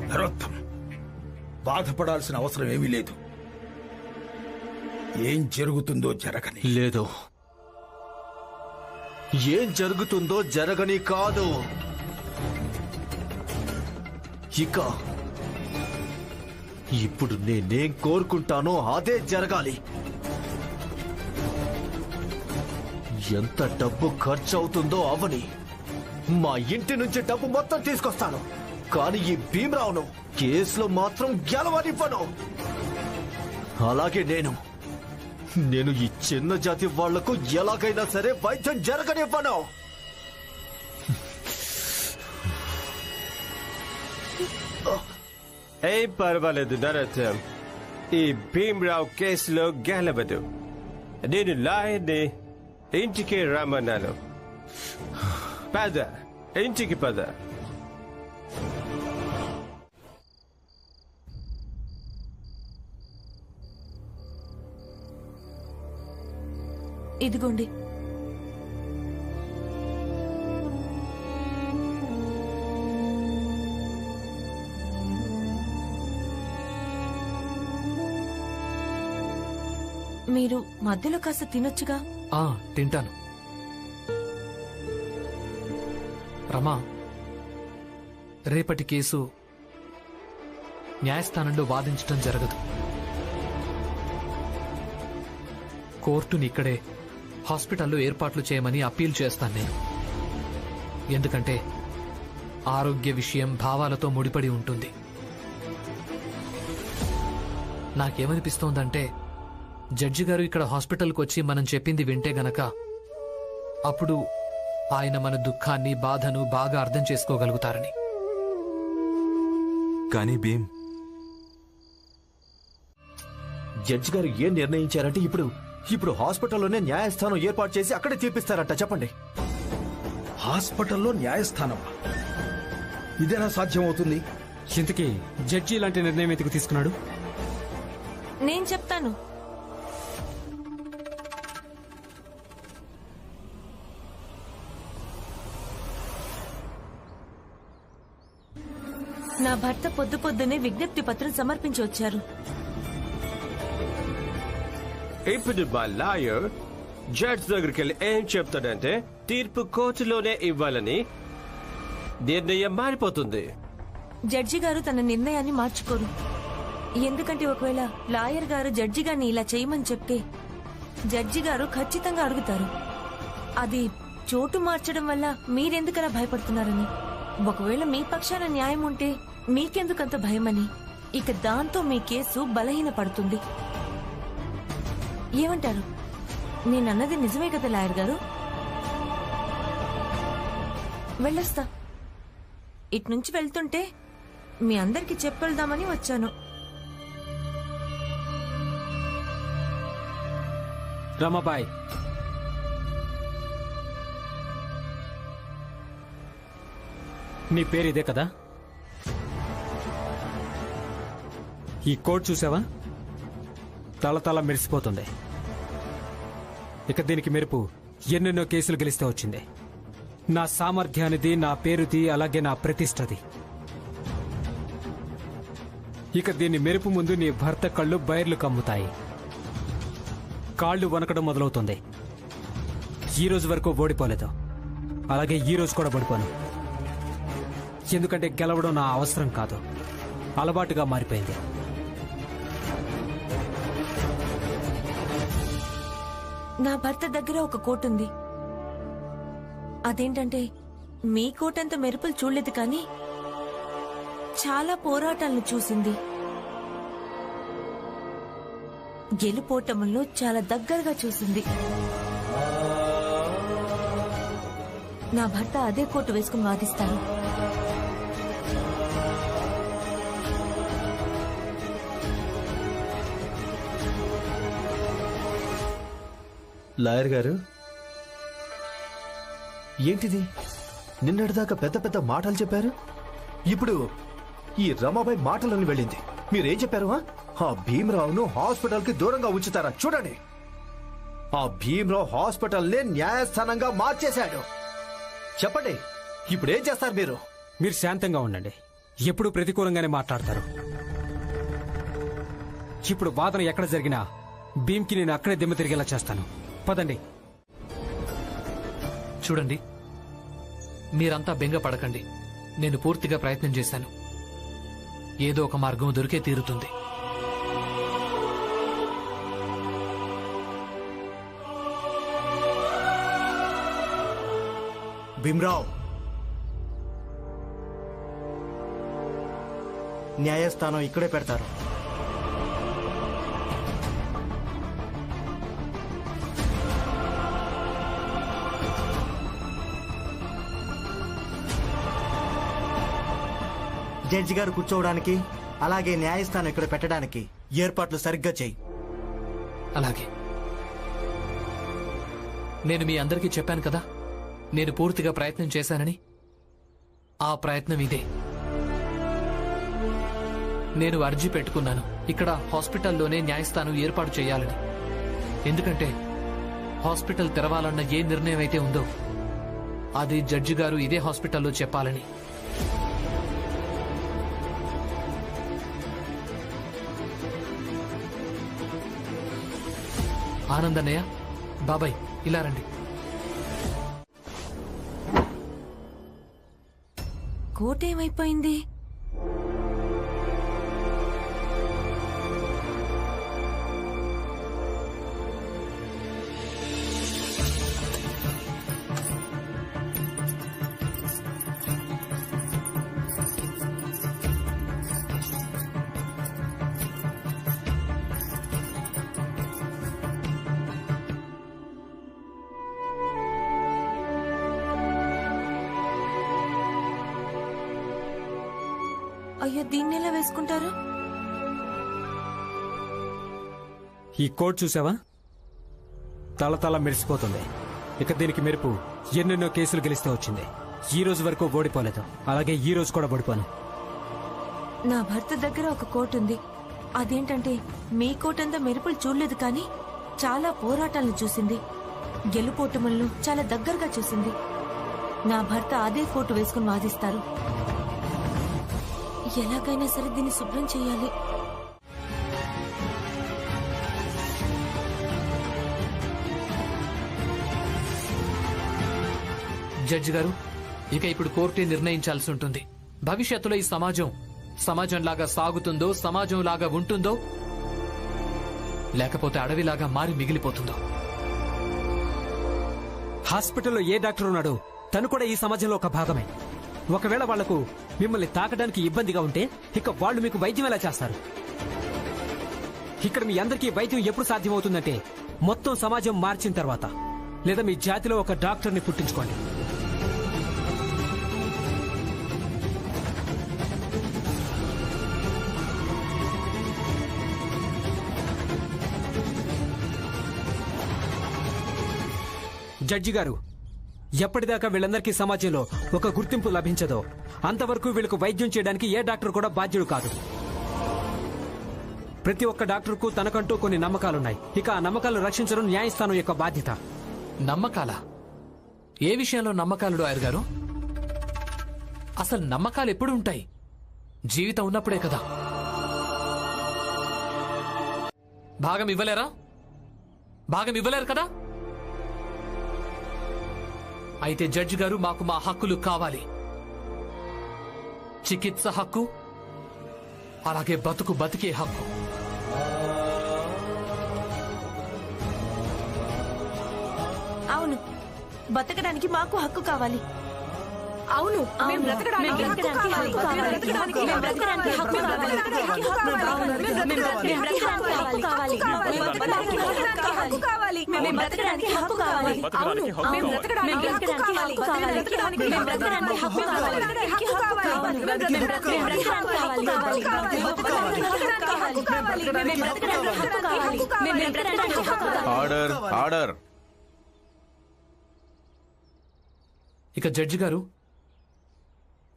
నరోత్తమ్, బాధపడాల్సిన అవసరం ఏమీ లేదు. ఏం జరుగుతుందో జరగని. లేదు, ఏం జరుగుతుందో జరగని కాదు, ఇక ఇప్పుడు నేనేం కోరుకుంటానో అదే జరగాలి. ఎంత డబ్బు ఖర్చు అవుతుందో అవని, మా ఇంటి నుంచి డబ్బు మొత్తం తీసుకొస్తాను, కానీ ఈ భీమరావును కేసులో మాత్రం గెలవనివ్వను. అలాగే నేను ఈ చిన్న జాతి వాళ్లకు ఎలాగైనా సరే వైద్యం జరగనివ్వను. ఏం పర్వాలేదు నరోత్తమ్, ఈ భీమరావు కేసులో గెలవదు. నేను లాయర్ని, ఇంటికి రమ్మన్నాను. పద, ఇంటికి పద. ఇదిగోండి. మీరు మధ్యలో కాస్త తినొచ్చుగా. తింటాను. రమా, రేపటి కేసు న్యాయస్థానంలో వాదించడం జరగదు. కోర్టుని ఇక్కడే హాస్పిటల్లో ఏర్పాట్లు చేయమని అప్పీల్ చేస్తాను నేను. ఎందుకంటే ఆరోగ్య విషయం భావాలతో ముడిపడి ఉంటుంది. నాకేమనిపిస్తోందంటే, జడ్జి గారు ఇక్కడ హాస్పిటల్కి వచ్చి మనం చెప్పింది వింటే గనక అప్పుడు ఆయన మన దుఃఖాన్ని, బాధను బాగా అర్థం చేసుకోగలుగుతారని. కానీ భీమ్, జడ్జి గారు ఏం నిర్ణయించారంటే ఇప్పుడు హాస్పిటల్లోనే న్యాయస్థానం ఏర్పాటు చేసి అక్కడే తీర్పిస్తారట. చెప్పండి. హాస్పిటల్లో న్యాయస్థానం ఇదేనా సాధ్యమవుతుంది? ఇంతకీ జడ్జి ఇలాంటి నిర్ణయం ఎందుకు తీసుకున్నాడు? నేను చెప్తాను. నా భర్త పొద్దునే విజ్ఞప్తి పత్రం సమర్పించి వచ్చారు. ఇప్పుడు మా లాయర్ జడ్జ్ దగ్గరికి వెళ్ళి ఏం చెప్తాడంటే తీర్పు కోర్టులోనే ఇవ్వాలని నిర్ణయం మారిపోతుంది. జడ్జి గారు తన నిర్ణయాన్ని మార్చుకోరు. ఎందుకంటే ఒకవేళ లాయర్ గారు జడ్జి గారిని ఇలా చేయమని చెప్తే జడ్జి గారు ఖచ్చితంగా అడుగుతారు, అది చోటు మార్చడం వల్ల మీరెందుకలా భయపడుతున్నారని. ఒకవేళ మీ పక్షాన న్యాయం ఉంటే మీకెందుకంత భయమని. ఇక దాంతో మీ కేసు బలహీన పడుతుంది. ఏమంటారు? నేనన్నది నిజమే కదా లాయర్ గారు? వెళ్ళొస్తా. ఇట్నుంచి వెళ్తుంటే మీ అందరికి చెప్పెళ్దామని వచ్చాను. రమాబాయ్, నీ పేరు ఇదే కదా? ఈ కోడ్ చూసావా? తల మెరిసిపోతుంది. ఇక దీనికి మెరుపు ఎన్నెన్నో కేసులు గెలిస్తే వచ్చింది. నా సామర్థ్యానిది, నా పేరుది, అలాగే నా ప్రతిష్టది. ఇక దీన్ని మెరుపు ముందు నీ భర్త కళ్ళు బైర్లు కమ్ముతాయి. కాళ్ళు వనకడం మొదలవుతుంది. ఈ రోజు వరకు ఓడిపోలేదు, అలాగే ఈ రోజు కూడా ఓడిపోను. ఎందుకంటే గెలవడం నా అవసరం కాదు, అలవాటుగా మారిపోయింది. నా భర్త దగ్గర ఒక కోట్ ఉంది. అదేంటంటే మీ కోటంత మెరుపులు చూడలేదు, కానీ చాలా పోరాటాలను చూసింది. గెలుపోటములను చాలా దగ్గరగా చూసింది. నా భర్త అదే కోటు వేసుకుని వాదిస్తారు. లాయర్ గారు, ఏంటిది? నిన్నటిదాకా పెద్ద పెద్ద మాటలు చెప్పారు, ఇప్పుడు ఈ రమాబాయి మాటలను వెళ్ళింది. మీరేం చెప్పారు? ఆ భీమరావును హాస్పిటల్ కి దూరంగా ఉంచుతారా? చూడండి, ఆ భీమరావు హాస్పిటల్ నే న్యాయస్థానంగా మార్చేశాడు. చెప్పండి, ఇప్పుడేం చేస్తారు మీరు? మీరు శాంతంగా ఉండండి. ఎప్పుడు ప్రతికూలంగానే మాట్లాడతారు. ఇప్పుడు వాదన ఎక్కడ జరిగినా భీమ్కి నేను అక్కడే దిమ్మ తిరిగేలా చేస్తాను. పదండి. చూడండి, మీరంతా బెంగ పడకండి. నేను పూర్తిగా ప్రయత్నం చేశాను. ఏదో ఒక మార్గం దొరికే తీరుతుంది. భీమ్రావ్, న్యాయస్థానం ఇక్కడే పెడతారు. జడ్జి గారు కూర్చోవడానికి, అలాగే న్యాయస్థానం ఇక్కడ పెట్టడానికి ఏర్పాట్లు సరిగ్గా చేయి. అలాగే. నేను మీ అందరికీ చెప్పాను కదా, నేను పూర్తిగా ప్రయత్నం చేశానని. ఆ ప్రయత్నం ఇదే. నేను అర్జీ పెట్టుకున్నాను ఇక్కడ హాస్పిటల్లోనే న్యాయస్థానం ఏర్పాటు చేయాలని. ఎందుకంటే హాస్పిటల్ తెరవాలన్న ఏ నిర్ణయం అయితే ఉందో అది జడ్జి గారు ఇదే హాస్పిటల్లో చెప్పాలని. ఆనందన్నయ్య, బాబాయ్, ఇలా రండి. కోటేమైపోయింది? అయ్యో, దీన్నెలా వేసుకుంటారు? ఈ కోడ్ చూసావా? తల తల మెరిసిపోతుంది. ఇక దీనికి మెరుపు ఎన్నెన్నో కేసులు గెలిస్తే వచ్చింది. ఈ రోజు వరకు ఓడిపోలేదు, అలాగే ఈ రోజు కూడా ఓడిపోను. నా భర్త దగ్గర ఒక కోట్ ఉంది. అదేంటంటే మీ కోట్ అంతా మెరుపులు చూడలేదు, కానీ చాలా పోరాటాలను చూసింది. గెలుపోటములను చాలా దగ్గరగా చూసింది. నా భర్త అదే కోటు వేసుకుని వాదిస్తారు. ఎలాగైనా సరే దీన్ని శుభ్రం చేయాలి. జడ్జి గారు, ఇక ఇప్పుడు కోర్టే నిర్ణయించాల్సి ఉంటుంది. భవిష్యత్తులో ఈ సమాజంలాగా సాగుతుందో, సమాజంలాగా ఉంటుందో, లేకపోతే అడవిలాగా మారి మిగిలిపోతుందో. హాస్పిటల్లో ఏ డాక్టర్ ఉన్నాడో తను కూడా ఈ సమాజంలో ఒక భాగమే. ఒకవేళ వాళ్లకు మిమ్మల్ని తాకడానికి ఇబ్బందిగా ఉంటే ఇక వాళ్ళు మీకు వైద్యం ఎలా చేస్తారు? ఇక్కడ మీ అందరికీ వైద్యం ఎప్పుడు సాధ్యమవుతుందంటే మొత్తం సమాజం మార్చిన తర్వాత, లేదా మీ జాతిలో ఒక డాక్టర్ని పుట్టించుకోండి. జడ్జి గారు, ఎప్పటిదాకా వీళ్ళందరికీ సమాజంలో ఒక గుర్తింపు లభించదో అంతవరకు వీళ్ళకు వైద్యం చేయడానికి ఏ డాక్టర్ కూడా బాధ్యుడు కాదు. ప్రతి ఒక్క డాక్టర్కు తనకంటూ కొన్ని నమ్మకాలున్నాయి. ఇక ఆ నమ్మకాలను రక్షించడం న్యాయస్థానం యొక్క బాధ్యత. నమ్మకాలా? ఏ విషయంలో నమ్మకాలు లాయర్ గారు? అసలు నమ్మకాలు ఎప్పుడు ఉంటాయి? జీవితం ఉన్నప్పుడే కదా. భాగం ఇవ్వలేరా? భాగం ఇవ్వలేరు కదా? అయితే జడ్జి గారు, మాకు మా హక్కులు కావాలి. చికిత్స హక్కు, అలాగే బతికే హక్కు. అవును, బతకడానికి మాకు హక్కు కావాలి. అవును, మేము బ్రతకడానికి హక్కు కావాలి. మేము బ్రతకడానికి హక్కు కావాలి. Order order. ఇక జడ్జి గారు,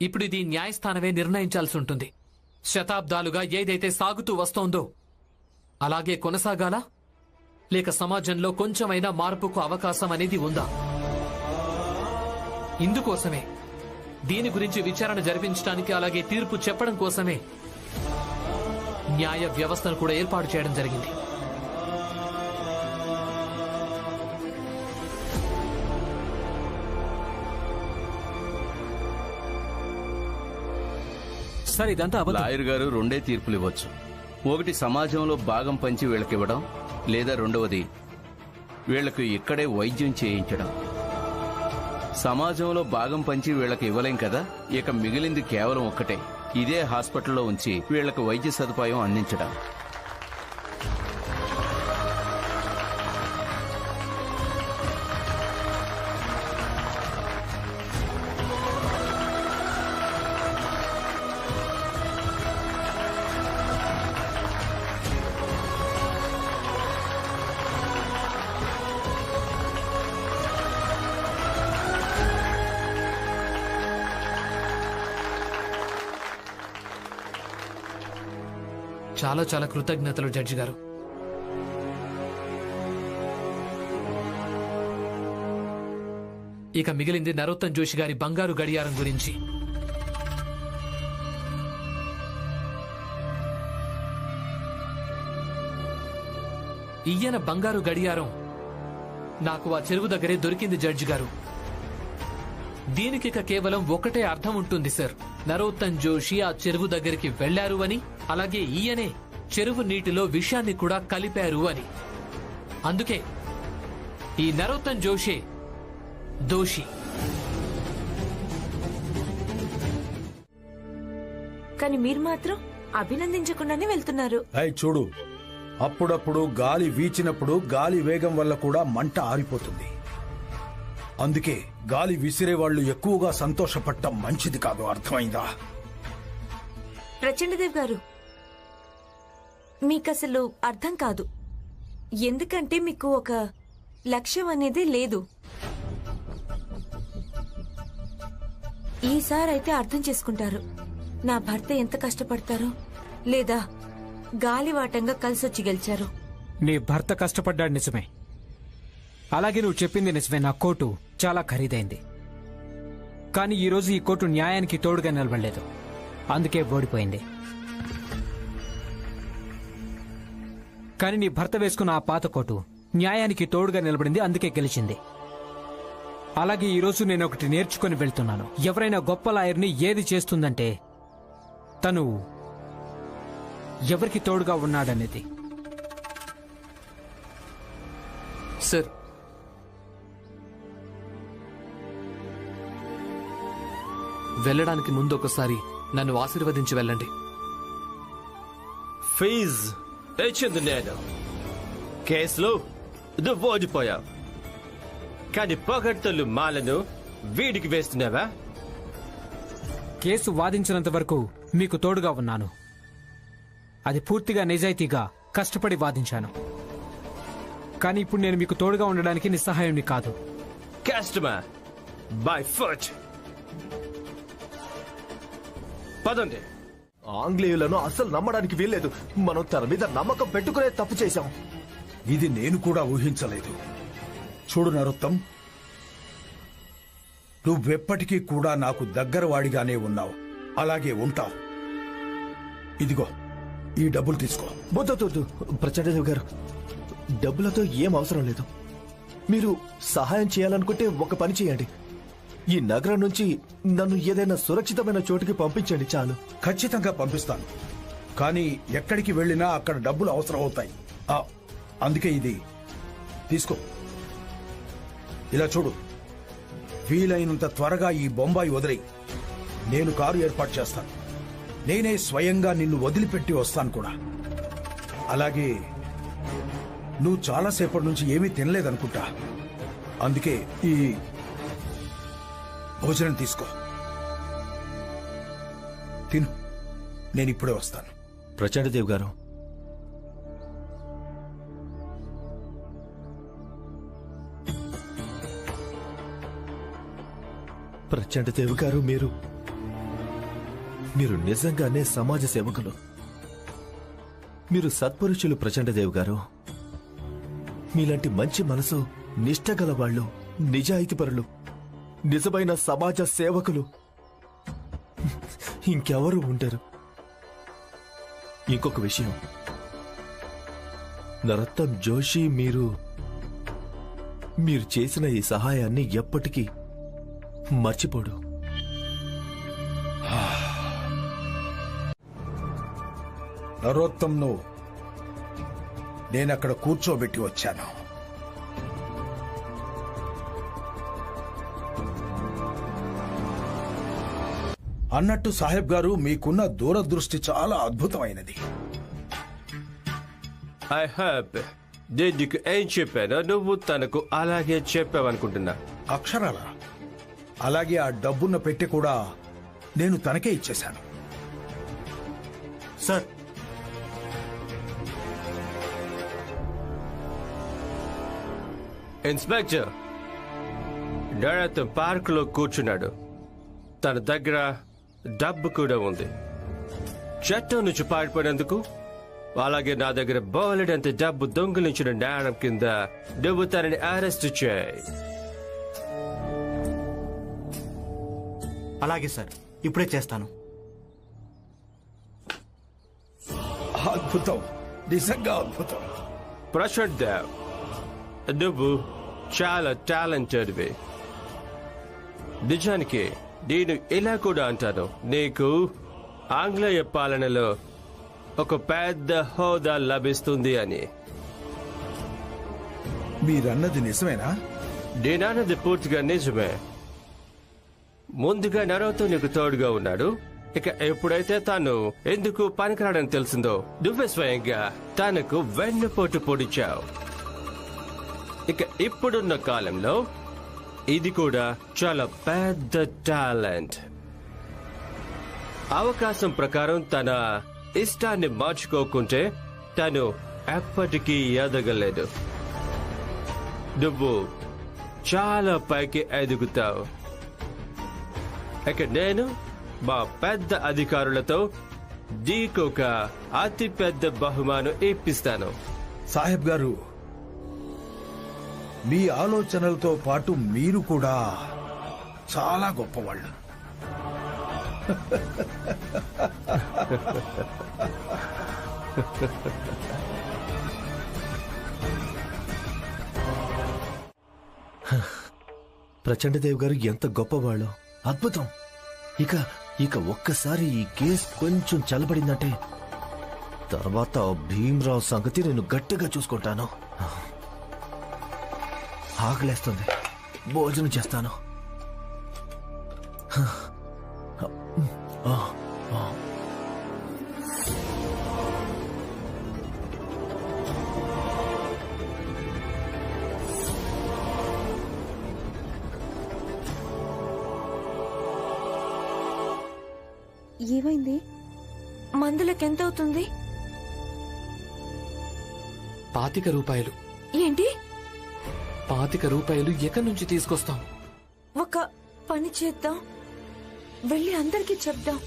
ఇప్పుడు ఇది న్యాయస్థానమే నిర్ణయించాల్సి ఉంటుంది. శతాబ్దాలుగా ఏదైతే సాగుతూ వస్తోందో అలాగే కొనసాగాలా, లేక సమాజంలో కొంచెమైనా మార్పుకు అవకాశం అనేది ఉందా? ఇందుకోసమే, దీని గురించి విచారణ జరిపించడానికి, అలాగే తీర్పు చెప్పడం కోసమే న్యాయ వ్యవస్థను కూడా ఏర్పాటు చేయడం జరిగింది. సార్, ఇదంతా లాయర్ గారు రెండే తీర్పులు ఇవ్వచ్చు. ఒకటి సమాజంలో భాగం పంచి వీళ్ళకివ్వడం, లేదా రెండవది వీళ్లకు ఇక్కడే వైద్యం చేయించడం. సమాజంలో భాగం పంచి వీళ్ళకి ఇవ్వలేం కదా, ఇక మిగిలింది కేవలం ఒక్కటే, ఇదే హాస్పిటల్లో ఉంచి వీళ్లకు వైద్య సదుపాయం అందించడం. చాలా చాలా కృతజ్ఞతలు జడ్జి గారు. ఇక మిగిలింది నరోత్తమ్ జోషి గారి బంగారు గడియారం గురించి. ఈయన బంగారు గడియారం నాకు ఆ చెరువు దగ్గరే దొరికింది జడ్జి గారు. దీనికిక కేవలం ఒకటే అర్థం ఉంటుంది సార్. నరోత్తమ్ జోషి ఆ చెరువు దగ్గరికి వెళ్లారు అని, అలాగే ఈయనే చెరువు నీటిలో విషాన్ని కూడా కలిపారు అని. అందుకే ఈ నరోత్తమ్ జోషి దోషి. కానీ మీరు మాత్రం అభినందించకుండానే వెళ్తున్నారు. చూడు, అప్పుడప్పుడు గాలి వీచినప్పుడు గాలి వేగం వల్ల కూడా మంట ఆరిపోతుంది. అందుకే గాలి విసిరేవాళ్లు ఎక్కువగా సంతోషపడటం మంచిది కాదు, అర్థమైందా? ప్రచండదేవ్ గారు, మీకసలు అర్థం కాదు. ఎందుకంటే మీకు ఒక లక్ష్యం అనేది లేదు. ఈసారి అయితే అర్థం చేసుకుంటారు నా భర్త ఎంత కష్టపడతారో, లేదా గాలివాటంగా కలిసొచ్చి గెలిచారు. నీ భర్త కష్టపడ్డాడు నిజమే, అలాగే నువ్వు చెప్పింది నిజమే. నా కోటు చాలా ఖరీదైంది, కానీ ఈరోజు ఈ కోటు న్యాయానికి తోడుగా నిలబడలేదు, అందుకే ఓడిపోయింది. కానీ నీ భర్త వేసుకున్న ఆ పాత కోటు న్యాయానికి తోడుగా నిలబడింది, అందుకే గెలిచింది. అలాగే ఈరోజు నేను ఒకటి నేర్చుకుని వెళ్తున్నాను. ఎవరైనా గొప్ప లాయర్ని ఏది చేస్తుందంటే తను ఎవరికి తోడుగా ఉన్నాడనేది. సార్, వెళ్ళడానికి ముందు ఒకసారి నన్ను ఆశీర్వదించి వెళ్ళండి. ఫీజ్ ఇచ్చింది నేను. కేసులో నువ్వు ఓడిపోయావు, కానీ పొగడ్తలు మాలను వీడికి వేస్తున్నావా? కేసు వాదించినంత వరకు మీకు తోడుగా ఉన్నాను. అది పూర్తిగా నిజాయితీగా కష్టపడి వాదించాను. కానీ ఇప్పుడు నేను మీకు తోడుగా ఉండడానికి నిస్సహాయుని కాదు. Customer by foot. పదండి. ఆంగ్లేయులను అసలు నమ్మడానికి వీల్లేదు. మనం తన మీద నమ్మకం పెట్టుకునే తప్పు చేశాం. ఇది నేను కూడా ఊహించలేదు. చూడు నరోత్తం, నువ్వెప్పటికీ కూడా నాకు దగ్గరవాడిగానే ఉన్నావు, అలాగే ఉంటావు. ఇదిగో ఈ డబ్బులు తీసుకో. వద్దు ప్రచండదేవ్ గారు, డబ్బులతో ఏం అవసరం లేదు. మీరు సహాయం చేయాలనుకుంటే ఒక పని చేయండి. ఈ నగరం నుంచి నన్ను ఏదైనా సురక్షితమైన చోటుకి పంపించండి చాలు. ఖచ్చితంగా పంపిస్తాను, కానీ ఎక్కడికి వెళ్ళినా అక్కడ డబ్బులు అవసరం అవుతాయి. అందుకే ఇది తీసుకో. ఇలా చూడు, వీలైనంత త్వరగా ఈ బొంబాయి వదిలి నేను కారు ఏర్పాటు చేస్తాను. నేనే స్వయంగా నిన్ను వదిలిపెట్టి వస్తాను కూడా. అలాగే నువ్వు చాలాసేపటి నుంచి ఏమీ తినలేదనుకుంటా, అందుకే ఈ భోజనం తీసుకో, తిను. నేనిప్పుడే వస్తాను. ప్రచండదేవ్ గారు, ప్రచండదేవ్ గారు, మీరు నిజంగానే సమాజ సేవకులు. మీరు సత్పురుషులు ప్రచండదేవ్ గారు. మీలాంటి మంచి మనసు, నిష్ఠగల వాళ్ళు, నిజాయితీపరులు, నిజమైన సమాజ సేవకులు ఇంకెవరు ఉంటారు? ఇంకొక విషయం, నరోత్తం జోషి మీరు చేసిన ఈ సహాయాన్ని ఎప్పటికీ మర్చిపోడు. నరోత్తంను నేనక్కడ కూర్చోబెట్టి వచ్చాను. అన్నట్టు సాహెబ్ గారు, మీకున్న దూరదృష్టి చాలా అద్భుతమైనది. ఐ హ్యాప్ నీకు ఏం చెప్పానో నువ్వు తనకు అలాగే చెప్పావనుకుంటున్నా. అక్షరాల. అలాగే ఆ డబ్బున్న పెట్టి కూడా నేను తనకే ఇచ్చేశాను. సార్, ఇన్స్పెక్టర్ నరోత్తం పార్క్ లో కూర్చున్నాడు. తన దగ్గర డబ్బు కూడా ఉంది. చట్టం నుంచి పారిపోయినందుకు, అలాగే నా దగ్గర బోలెడంత డబ్బు దొంగిలించిన నేరం కింద నువ్వు తనని అరెస్ట్ చేయి. అలాగే సార్, ఇప్పుడే చేస్తాను. అద్భుతం, నిజంగా అద్భుతం. ప్రశాంత్ దేవ్, నువ్వు చాలా టాలెంటెడ్వి. నిజానికి నేను ఇలా కూడా అంటాను, నీకు ఆంగ్లేయ పాలనలో ఒక పెద్ద హోదా లభిస్తుంది అని. మీరన్నది నిజమేనా? నేనన్నది పూర్తిగా నిజమే. ముందుగా నరోత్తం నీకు తోడుగా ఉన్నాడు. ఇక ఎప్పుడైతే తాను ఎందుకు పనికిరాడని తెలిసిందో, నువ్వే స్వయంగా తనకు వెన్నుపోటు పొడిచావు. ఇక ఇప్పుడున్న కాలంలో ఇది కూడా చాలా పెద్ద టాలెంట్. అవకాశం ప్రకారం తన ఇష్టాన్ని మార్చుకోకుంటే తను ఎప్పటికీ ఎదగలేదు. నువ్వు చాలా పైకి ఎదుగుతావు. ఇక నేను మా పెద్ద అధికారులతో నీకొక అతి పెద్ద బహుమానం ఇప్పిస్తాను. సాహెబ్ గారు, మీ ఆలోచనలతో పాటు మీరు కూడా చాలా గొప్పవాళ్ళు. ప్రచండదేవ్ గారు ఎంత గొప్పవాళ్ళు. అద్భుతం. ఇక ఇక ఒక్కసారి ఈ కేసు కొంచెం చల్లబడిందంటే తర్వాత భీమ్రావు సంగతి నేను గట్టిగా చూసుకుంటాను. ఆకలేస్తుంది, భోజనం చేస్తాను. ఏమైంది? మందులకెంత అవుతుంది? 25 రూపాయలు. ఏంటి? 25 రూపాయలు ఎక్కడి నుంచి తీసుకొస్తాం? ఒక పని చేద్దాం, వెళ్ళి అందరికీ చెప్దాం.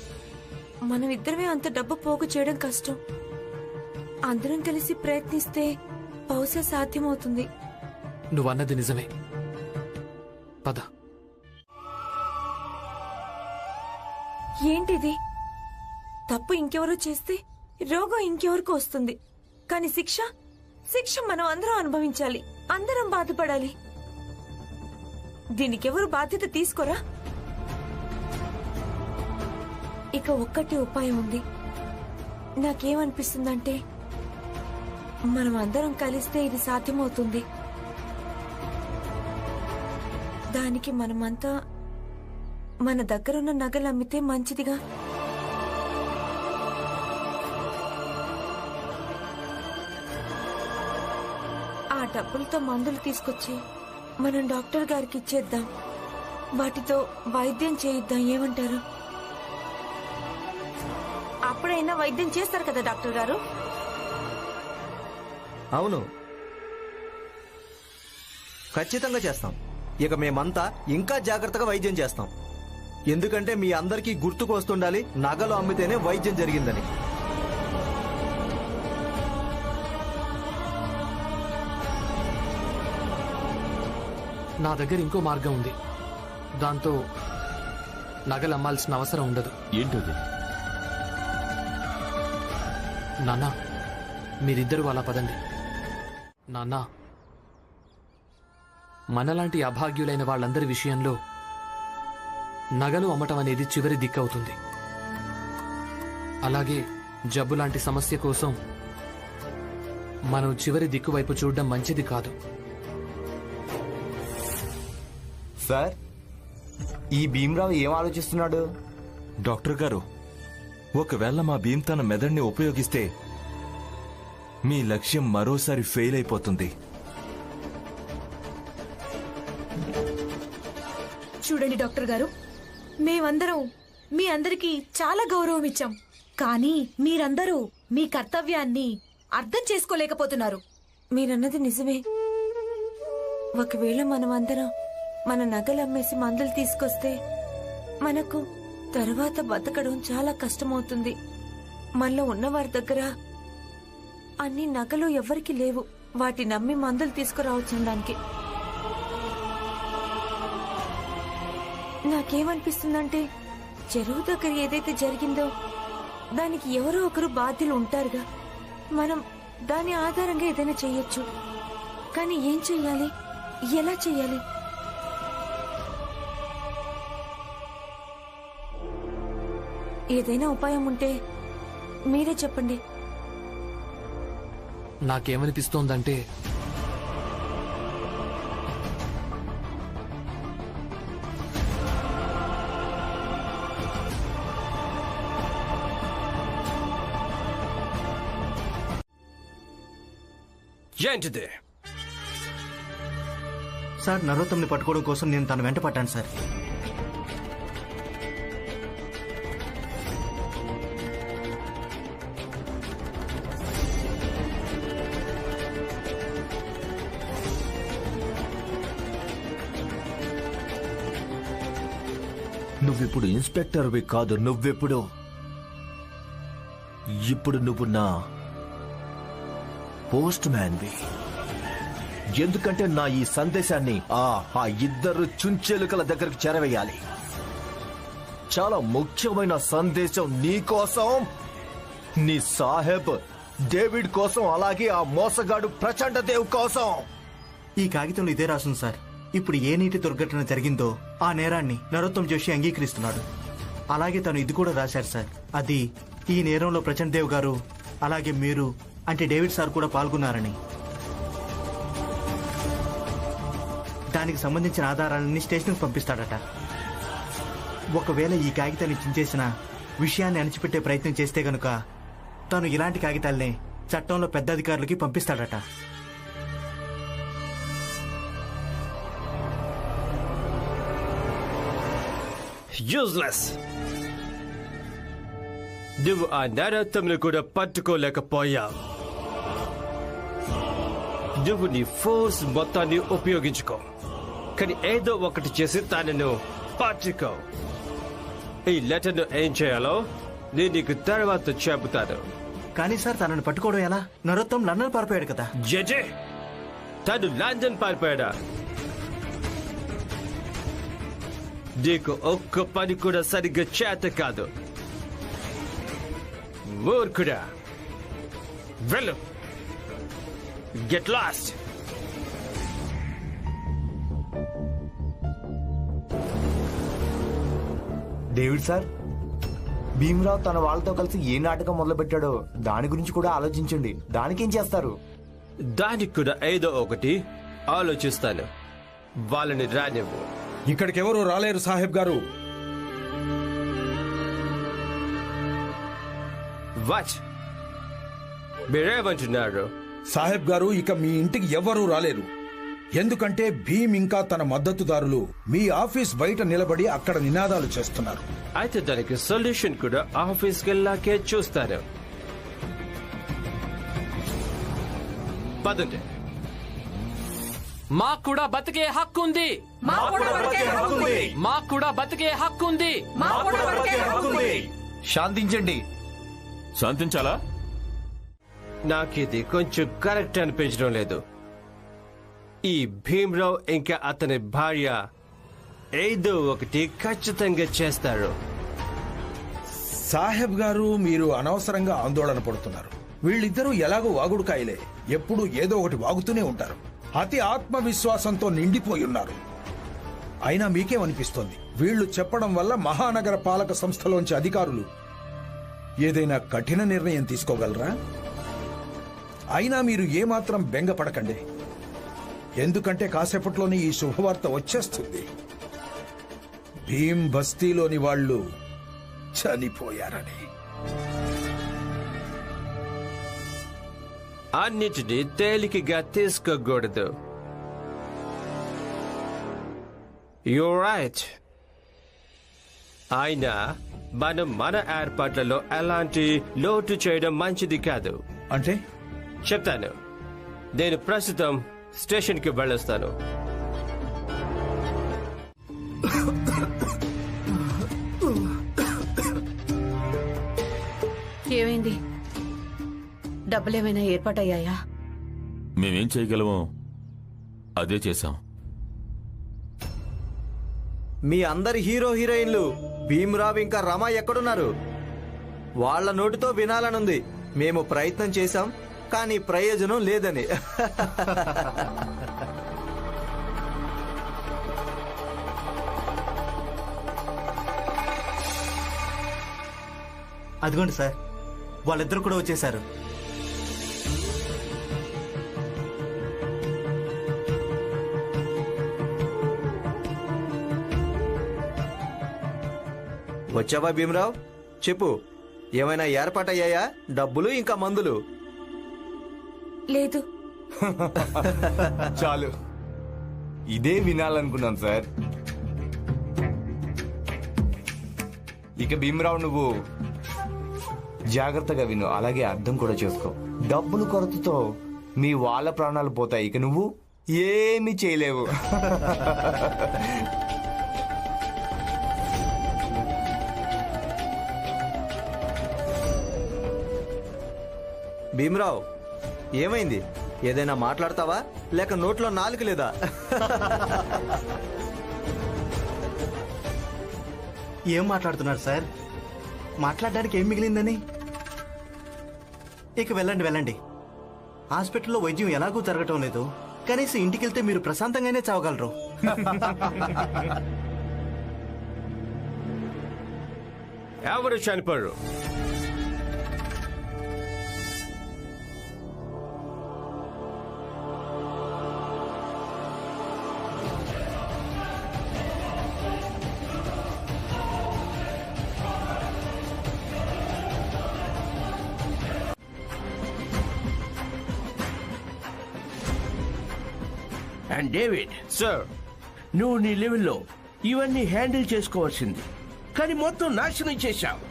మనం ఇద్దరమే అంత డబ్బు పోగు చేయడం కష్టం. అందరం కలిసి ప్రయత్నిస్తే బహుశా సాధ్యమవుతుంది. నువ్వన్నది నిజమే. పద. ఏంటిది? తప్పు ఇంకెవరో చేస్తే రోగం ఇంకెవరికో వస్తుంది. కానీ శిక్ష మనం అందరం అనుభవించాలి, అందరం బాధపడాలి. దీనికెవరు బాధ్యత తీసుకోరా? ఇక ఒక్కటి ఉపాయం ఉంది. నాకేమనిపిస్తుందంటే మనం అందరం కలిస్తే ఇది సాధ్యమవుతుంది. దానికి మనమంతా మన దగ్గరున్న నగలు అమ్మితే మంచిదిగా. ఆ డబ్బులతో మందులు తీసుకొచ్చి మనం డాక్టర్ గారికి ఇచ్చేద్దాం. వాటితో వైద్యం చేయిద్దాం. ఏమంటారు? అప్పుడైనా వైద్యం చేస్తారు కదా డాక్టర్ గారు? అవును, ఖచ్చితంగా చేస్తాం. ఇక మేమంతా ఇంకా జాగ్రత్తగా వైద్యం చేస్తాం. ఎందుకంటే మీ అందరికీ గుర్తుకు వస్తుండాలి, నగలు అమ్మితేనే వైద్యం జరిగిందని. నా దగ్గర ఇంకో మార్గం ఉంది. దాంతో నగలు అమ్మాల్సిన అవసరం ఉండదు. ఏంటది? నాన్నా, మీరిద్దరూ అలా పదండి. నాన్నా, మనలాంటి అభాగ్యులైన వాళ్ళందరి విషయంలో నగలు అమ్మటం అనేది చివరి దిక్కవుతుంది. అలాగే జబ్బు లాంటి సమస్య కోసం మనం చివరి దిక్కు వైపు చూడడం మంచిది కాదు. సార్, ఈ భీమ్రావు ఏం ఆలోచిస్తున్నాడు? డాక్టర్ గారు, ఒకవేళ మా భీమ్ తన మెదడుని ఉపయోగిస్తే మీ లక్ష్యం మరోసారి ఫెయిల్ అయిపోతుంది. చూడండి డాక్టర్ గారు, మేమందరం మీ అందరికీ చాలా గౌరవం ఇచ్చాం. కానీ మీరందరూ మీ కర్తవ్యాన్ని అర్థం చేసుకోలేకపోతున్నారు. మీరన్నది నిజమే. ఒకవేళ మనమందరం మన నగలు అమ్మేసి మందులు తీసుకొస్తే మనకు తర్వాత బతకడం చాలా కష్టమవుతుంది. మనలో ఉన్నవారి దగ్గర అన్ని నగలు ఎవ్వరికి లేవు. వాటి నమ్మి మందులు తీసుకురావచ్చడానికి నాకేమనిపిస్తుందంటే, చెరువు దగ్గర ఏదైతే జరిగిందో దానికి ఎవరో ఒకరు బాధ్యులు ఉంటారుగా. మనం దాని ఆధారంగా ఏదైనా చెయ్యొచ్చు. కానీ ఏం చెయ్యాలి, ఎలా చెయ్యాలి? ఏదైనా ఉపాయం ఉంటే మీరే చెప్పండి. నాకేమనిపిస్తోందంటే, ఏంటిది? సార్, నరోత్తంని పట్టుకోవడం కోసం నేను తన వెంట పట్టాను సార్. నువ్విప్పుడు ఇన్స్పెక్టర్వి కాదు, ఇప్పుడు నువ్వు నా పోస్ట్ మ్యాన్వి. ఎందుకంటే నా ఈ సందేశాన్ని ఆ ఇద్దరు చుంచెలుకల దగ్గరికి చేరవేయాలి. చాలా ముఖ్యమైన సందేశం నీ కోసం, నీ సాహెబ్ డేవిడ్ కోసం, అలాగే ఆ మోసగాడు ప్రచండ దేవ్ కోసం. ఈ కాగితంలో ఇదే రాసుంది సార్. ఇప్పుడు ఏ నీటి దుర్ఘటన జరిగిందో ఆ నేరాన్ని నరోత్తం జోషి అంగీకరిస్తున్నాడు. అలాగే తను ఇది కూడా రాశారు సార్. అది ఈ నేరంలో ప్రచండ్ దేవ్ గారు అలాగే మీరు అంటే డేవిడ్ సార్ కూడా పాల్గొన్నారని. దానికి సంబంధించిన ఆధారాలన్నీ స్టేషన్కి పంపిస్తాడట. ఒకవేళ ఈ కాగితాన్ని చించేసిన విషయాన్ని అణిచిపెట్టే ప్రయత్నం చేస్తే గనుక తను ఇలాంటి కాగితాలనే చట్టంలో పెద్ద అధికారులకి పంపిస్తాడట. యూజ్లెస్. నువ్వు ఆ నరోత్తమును కూడా పట్టుకోలేకపోయావు. నువ్వు నీ ఫోర్స్ మొత్తాన్ని ఉపయోగించుకో, కానీ ఏదో ఒకటి చేసి తనను పట్టుకో. ఈ లెటర్ను ఏం చేయాలో నేను నీకు తర్వాత చెబుతాను. కానీ సార్ తనను పట్టుకోవడం ఎలా? నరోత్తం లండన్ పారిపోయాడు కదా. జజే, తను లండన్ పారిపోయాడా? నీకు ఒక్క పని కూడా సరిగ్గా చేత కాదు. మూర్ఖుడా, వెళ్ళు. Get lost. David sir, Bhimarao తన వాళ్ళతో కలిసి ఏ నాటకం మొదలుపెట్టాడో దాని గురించి కూడా ఆలోచించండి. దానికేం చేస్తారు? దానికి కూడా ఏదో ఒకటి ఆలోచిస్తాను. వాళ్ళని రానివ్వు. ఇక్కడికెవరూ రాలేరు సాహెబ్ గారు. వాచ్, మీరేమంటున్నారు? సాహెబ్ గారు, ఇక మీ ఇంటికి ఎవరూ రాలేరు. ఎందుకంటే భీమ్ ఇంకా తన మద్దతుదారులు మీ ఆఫీస్ బయట నిలబడి అక్కడ నినాదాలు చేస్తున్నారు. అయితే దానికి సొల్యూషన్ కూడా ఆఫీస్కి వెళ్ళాకే చూస్తాను. పదండి. మాకు కూడా బతికే హక్కు ఉంది. మాకు కూడా బతికే హక్కు ఉంది. శాంతించండి. శాంతించాలా? నాకిది కొంచెం కరెక్ట్ అనిపించడం లేదు. ఈ భీమరావు ఇంకా అతని భార్య ఏదో ఒకటి ఖచ్చితంగా చేస్తారు. సాహెబ్ గారు, మీరు అనవసరంగా ఆందోళన పడుతున్నారు. వీళ్ళిద్దరూ ఎలాగో వాగుడుకాయలే, ఎప్పుడూ ఏదో ఒకటి వాగుతూనే ఉంటారు. అతి ఆత్మవిశ్వాసంతో నిండిపోయి ఉన్నారు. అయినా మీకేమనిపిస్తోంది? వీళ్లు చెప్పడం వల్ల మహానగర పాలక సంస్థలోంచి అధికారులు ఏదైనా కఠిన నిర్ణయం తీసుకోగలరా? అయినా మీరు ఏమాత్రం బెంగపడకండి. ఎందుకంటే కాసేపట్లోనే ఈ శుభవార్త వచ్చేస్తుంది. భీమ్ బస్తీలోని వాళ్ళు చనిపోయారని. అన్నిటినీ తేలికగా తీసుకోకూడదు. You're right. అయినా మనం మన ఏర్పాట్లలో ఎలాంటి లోటు చేయడం మంచిది కాదు. అంటే చెప్తాను. నేను ప్రస్తుతం స్టేషన్కి వెళ్ళొస్తాను. ఏమైంది? డబ్బులేమైనా ఏర్పాటయ్యాయా? మేమేం చేయగలమో అదే చేశాం. మీ అందరి హీరో హీరోయిన్లు భీమ్రావ్ ఇంకా రమ ఎక్కడున్నారు? వాళ్ళ నోటితో వినాలనుంది. మేము ప్రయత్నం చేశాం, కానీ ప్రయోజనం లేదని. అదిగోండి సార్, వాళ్ళిద్దరు కూడా వచ్చేశారు. వచ్చావా భీమరావ్? చెప్పు, ఏమైనా ఏర్పాటయ్యాయా? డబ్బులు ఇంకా మందులు? లేదు. చాలు, ఇదే వినాలనుకున్నాను సార్. ఇక భీమరావు, నువ్వు జాగ్రత్తగా విను, అలాగే అర్థం కూడా చేసుకో. డబ్బులు కొరతతో మీ వాళ్ళ ప్రాణాలు పోతాయి. ఇక నువ్వు ఏమీ చేయలేవు. భీమరావు ఏమైంది? ఏదైనా మాట్లాడతావా లేక నోట్లో నాలుక లేదా? ఏం మాట్లాడుతున్నారు సార్? మాట్లాడడానికి ఏం మిగిలిందని? ఇక వెళ్ళండి వెళ్ళండి. హాస్పిటల్లో వైద్యం ఎలాగూ జరగటం లేదు. కనీసం ఇంటికి వెళ్తే మీరు ప్రశాంతంగానే చావగలరు. ఎవరు చనిపోరు? అండ్ డేవిడ్, సార్, నువ్వు నీ లెవెల్లో ఇవన్నీ హ్యాండిల్ చేసుకోవాల్సింది, కానీ మొత్తం నాశనం చేశావు.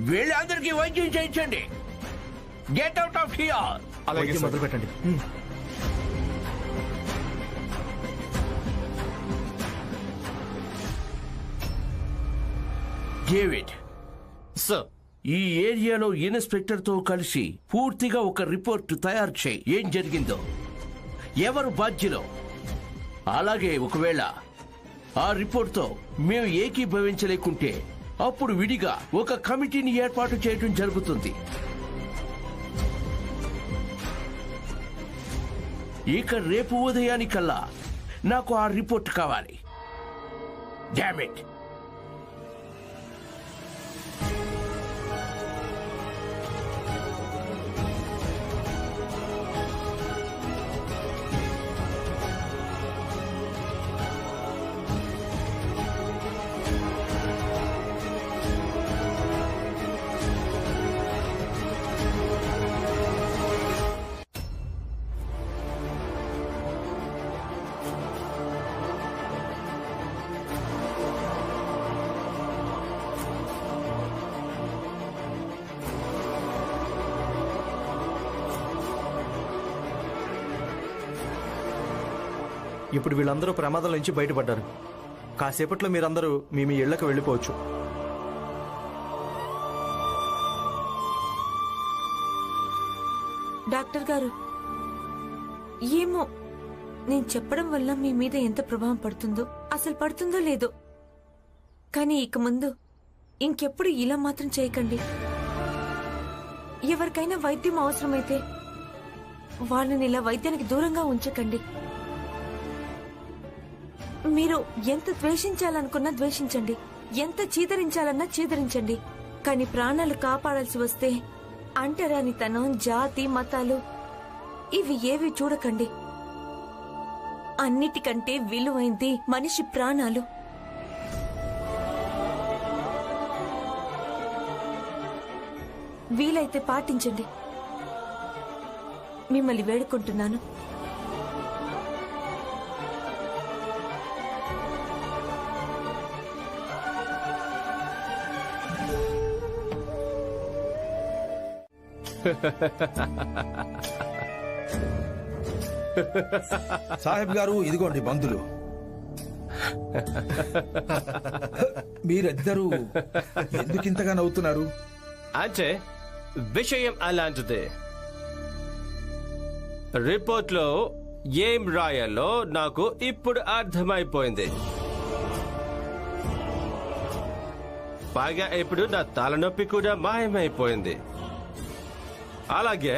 వీళ్ళందరికీ వైద్యం చేయించండి. Get out of here. వైద్యం మొదలు పెట్టండి. డేవిడ్ సార్, ఈ ఏరియాలో ఇన్స్పెక్టర్ తో కలిసి పూర్తిగా ఒక రిపోర్ట్ తయారు చేయి. ఏం జరిగిందో, ఎవరు బాధ్యులో. అలాగే ఒకవేళ ఆ రిపోర్ట్తో మేము ఏకీభవించలేకుంటే అప్పుడు విడిగా ఒక కమిటీని ఏర్పాటు చేయడం జరుగుతుంది. ఇక రేపు ఉదయానికల్లా నాకు ఆ రిపోర్ట్ కావాలి. Damn it. ఇప్పుడు వీళ్ళందరూ ప్రమాదం నుంచి బయటపడ్డారు. కాసేపట్లో మీరందరూ మీ మీ ఇళ్లకు వెళ్ళిపోవచ్చు. డాక్టర్ గారు, ఏమో నేను చెప్పడం వల్ల మీ మీద ఎంత ప్రభావం పడుతుందో, అసలు పడుతుందో లేదో, కానీ ఇక ముందు ఇంకెప్పుడు ఇలా మాత్రం చేయకండి. ఎవరికైనా వైద్యం అవసరమైతే వాళ్ళని ఇలా వైద్యానికి దూరంగా ఉంచకండి. మీరు ఎంత ద్వేషించాలనుకున్నా ద్వేషించండి, ఎంత చీదరించాలన్నా చీదరించండి, కానీ ప్రాణాలు కాపాడాల్సి వస్తే అంటరానితనం, జాతి, మతాలు ఇవి ఏవి చూడకండి. అన్నిటికంటే విలువైంది మనిషి ప్రాణాలు. వీలైతే పాటించండి. మిమ్మల్ని వేడుకుంటున్నాను. సాహెబ్ గారు, ఇదిగోండి మందులు. మీరిద్దరూ ఎందుకింతగా నవ్వుతున్నారు? అంటే విషయం అలాంటిదే. రిపోర్ట్లో ఏం రాయాలో నాకు ఇప్పుడు అర్థమైపోయింది. పైగా ఇప్పుడు నా తలనొప్పి కూడా మాయమైపోయింది. అలాగే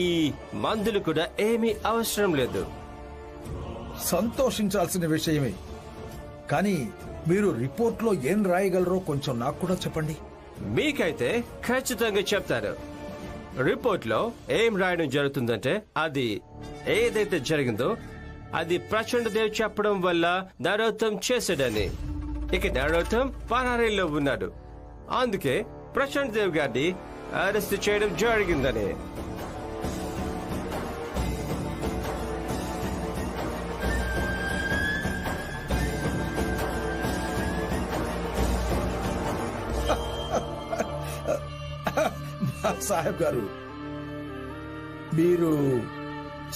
ఈ మందులు కూడా ఏమీ అవసరం లేదు. సంతోషించాల్సిన విషయమే, కానీ మీరు రిపోర్ట్లో ఏం రాయగలరో కొంచెం నాకు కూడా చెప్పండి. మీకైతే ఖచ్చితంగా చెప్తారు. రిపోర్ట్లో ఏం రాయడం జరుగుతుందంటే, అది ఏదైతే జరిగిందో అది ప్రచండ దేవ్ చెప్పడం వల్ల నరోత్తం చేశాడని. ఇక నరోత్తం పరారీలో ఉన్నాడు. అందుకే ప్రచండ దేవ్ గారిని అరెస్ట్ చేయడం జరిగిందని. సాహెబ్ గారు, మీరు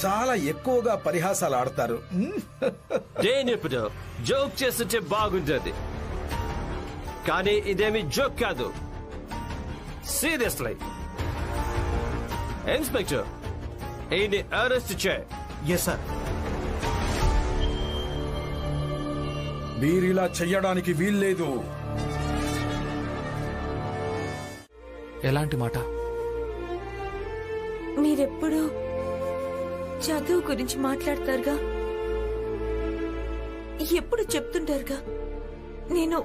చాలా ఎక్కువగా పరిహాసాలు ఆడతారు. నేనిప్పుడు జోక్ చేస్తుంటే బాగుంటుంది, కానీ ఇదేమి జోక్ కాదు. సీరియస్లీ ఇన్స్పెక్టర్, ఈయన్ని అరెస్ట్ చేయి. Yes sir. మీరిలా చెయ్యడానికి వీల్లేదు. ఎలాంటి మాట? మీరెప్పుడు చదువు గురించి మాట్లాడతారుగా, ఎప్పుడు చెప్తుంటారుగా నేను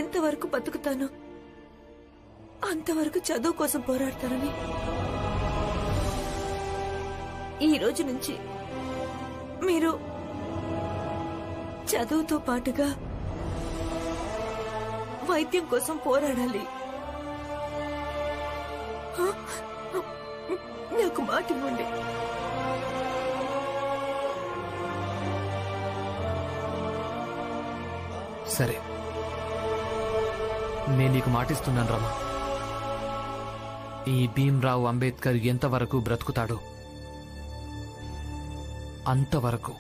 ఎంతవరకు బతుకుతానో అంతవరకు చదువు కోసం పోరాడతానని. ఈ రోజు నుంచి మీరు చదువుతో పాటుగా వైద్యం కోసం పోరాడాలి. నాకు మాట ఇవ్వండి. సరే, నేను నీకు మాటిస్తున్నాను రమా. ఈ భీమ్రావ్ అంబేద్కర్ ఎంతవరకు బ్రతుకుతాడో అంతవరకు